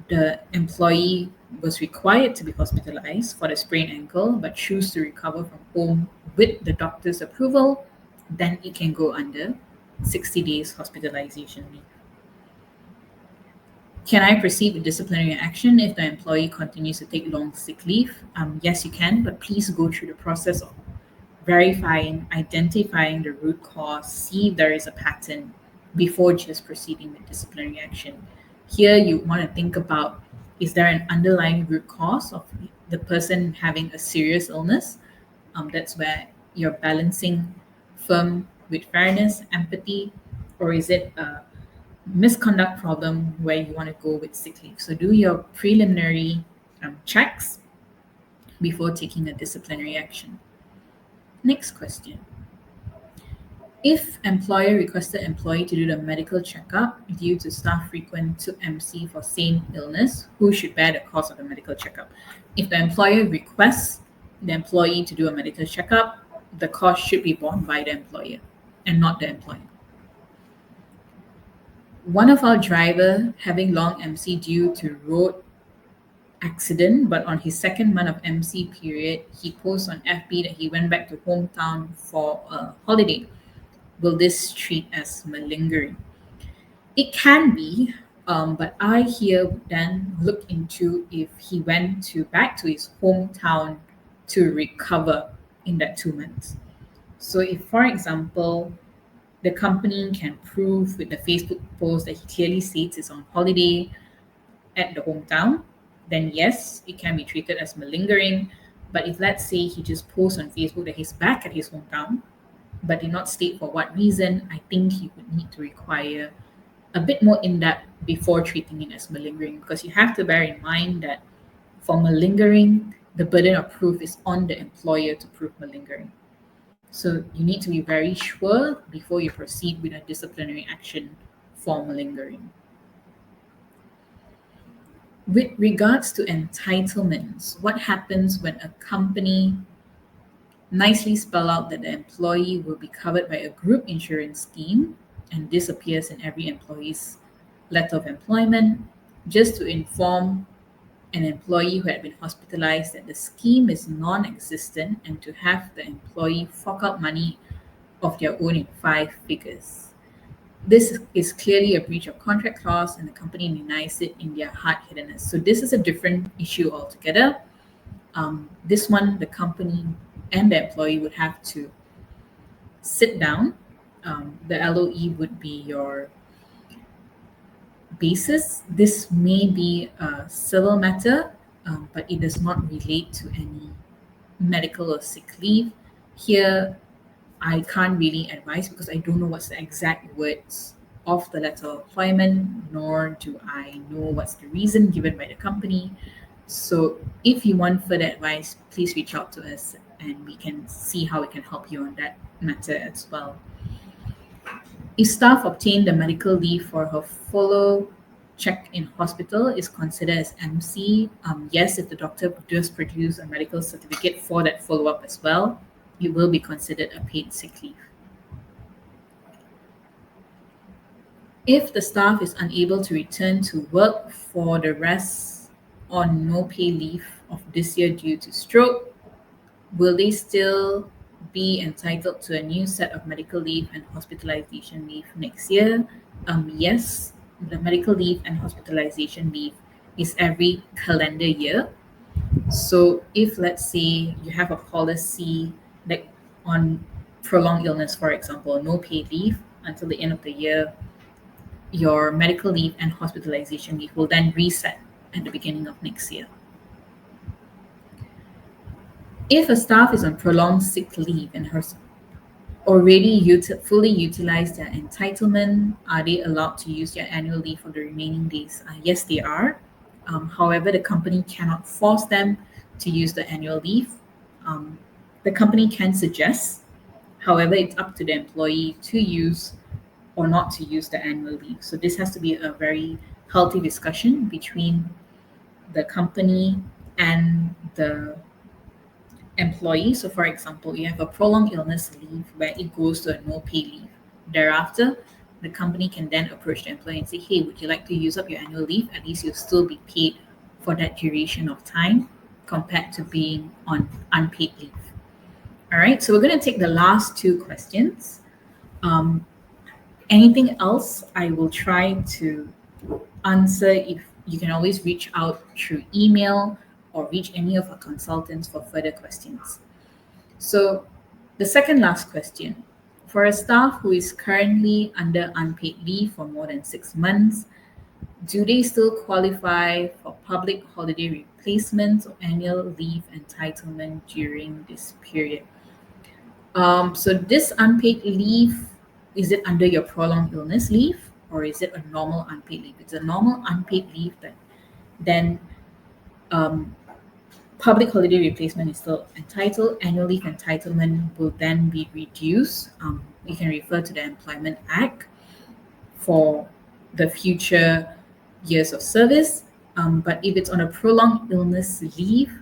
the employee was required to be hospitalized for the sprained ankle but choose to recover from home with the doctor's approval, then it can go under 60 days hospitalization leave. Can I proceed with disciplinary action if the employee continues to take long sick leave? Yes, you can, but please go through the process of verifying, identifying the root cause, see if there is a pattern before just proceeding with disciplinary action. Here, you want to think about, is there an underlying root cause of the person having a serious illness? That's where you're balancing firm with fairness, empathy, or is it a misconduct problem where you want to go with sick leave? So do your preliminary checks before taking a disciplinary action. Next question. If employer requested employee to do the medical checkup due to staff frequent to MC for same illness, who should bear the cost of the medical checkup? If the employer requests the employee to do a medical checkup, the cost should be borne by the employer and not the employer. One of our driver having long MC due to road accident, but on his second month of MC period, he posts on FB that he went back to hometown for a holiday. Will this treat as malingering? It can be, but I here would then look into if he went to back to his hometown to recover in that 2 months. So if, for example, the company can prove with the Facebook post that he clearly states he's on holiday at the hometown, then yes, it can be treated as malingering. But if, let's say, he just posts on Facebook that he's back at his hometown, but did not state for what reason, I think he would need to require a bit more in depth before treating it as malingering, because you have to bear in mind that for malingering, the burden of proof is on the employer to prove malingering. So you need to be very sure before you proceed with a disciplinary action for malingering. With regards to entitlements, what happens when a company nicely spell out that the employee will be covered by a group insurance scheme, and this appears in every employee's letter of employment, just to inform an employee who had been hospitalized that the scheme is non-existent and to have the employee fork out money of their own in 5 figures. This is clearly a breach of contract clause, and the company denies it in their hard-headedness. So this is a different issue altogether. This one, the company and the employee would have to sit down. The LOE would be your basis. This may be a civil matter, but it does not relate to any medical or sick leave. Here, I can't really advise because I don't know what's the exact words of the letter of employment, nor do I know what's the reason given by the company. So if you want further advice, please reach out to us and we can see how we can help you on that matter as well. If staff obtained the medical leave for her follow check in hospital is considered as MC. Yes, if the doctor does produce a medical certificate for that follow-up as well, it will be considered a paid sick leave. If the staff is unable to return to work for the rest on no pay leave of this year due to stroke, will they still be entitled to a new set of medical leave and hospitalization leave next year? Yes, the medical leave and hospitalization leave is every calendar year. So if, let's say, you have a policy like on prolonged illness, for example, no pay leave until the end of the year, your medical leave and hospitalization leave will then reset at the beginning of next year. If a staff is on prolonged sick leave and has already fully utilized their entitlement, are they allowed to use their annual leave for the remaining days? Yes, they are. However, the company cannot force them to use the annual leave. The company can suggest, however, it's up to the employee to use or not to use the annual leave. So this has to be a very healthy discussion between the company and the employee. So for example, you have a prolonged illness leave where it goes to a no pay leave. Thereafter, the company can then approach the employee and say, hey, would you like to use up your annual leave? At least you'll still be paid for that duration of time compared to being on unpaid leave. All right, so we're going to take the last 2 questions. Anything else, I will try to answer. If you can always reach out through email or reach any of our consultants for further questions. So The second last question. For a staff who is currently under unpaid leave for more than 6 months, do they still qualify for public holiday replacements or annual leave entitlement during this period? So this unpaid leave, is it under your prolonged illness leave or is it a normal unpaid leave? It's a normal unpaid leave that then um, public holiday replacement is still entitled. Annual leave entitlement will then be reduced. You can refer to the Employment Act for the future years of service. But if it's on a prolonged illness leave,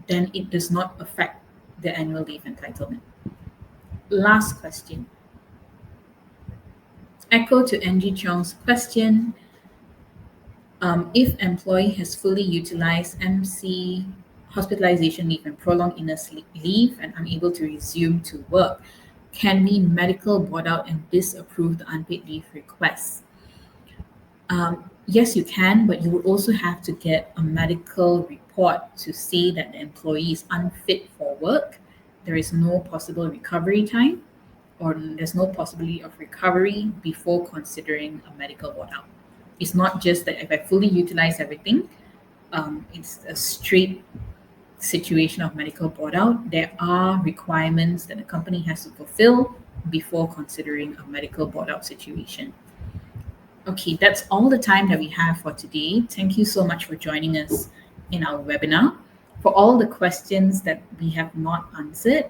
then it does not affect the annual leave entitlement. Last question. Echo to Angie Chong's question. If employee has fully utilized MC hospitalization leave and prolonged illness leave and unable to resume to work, can we medical board out and disapprove the unpaid leave request? Yes, you can, but you will also have to get a medical report to say that the employee is unfit for work. There is no possible recovery time, or there's no possibility of recovery before considering a medical board out. It's not just that if I fully utilize everything, it's a straight situation of medical board out. There are requirements that the company has to fulfill before considering a medical board out situation. Okay, that's all the time that we have for today. Thank you so much for joining us in our webinar. For all the questions that we have not answered,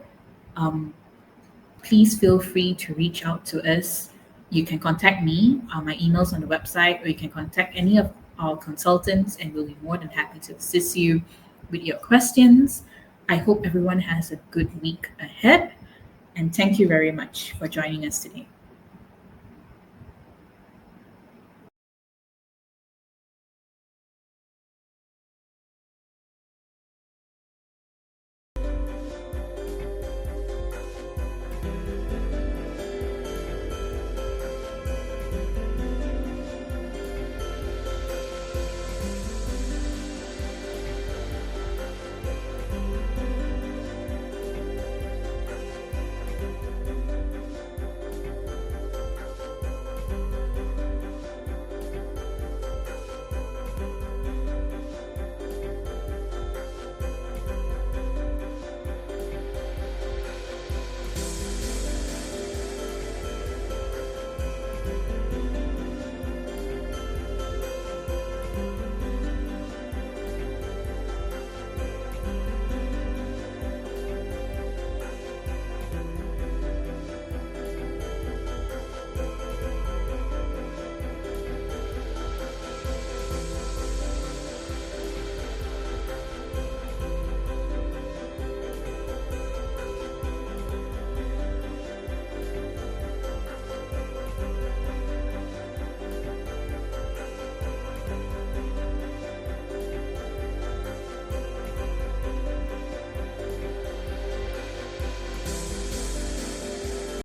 please feel free to reach out to us. You can contact me. My email's on the website, or you can contact any of our consultants, and we'll be more than happy to assist you with your questions. I hope everyone has a good week ahead, and thank you very much for joining us today.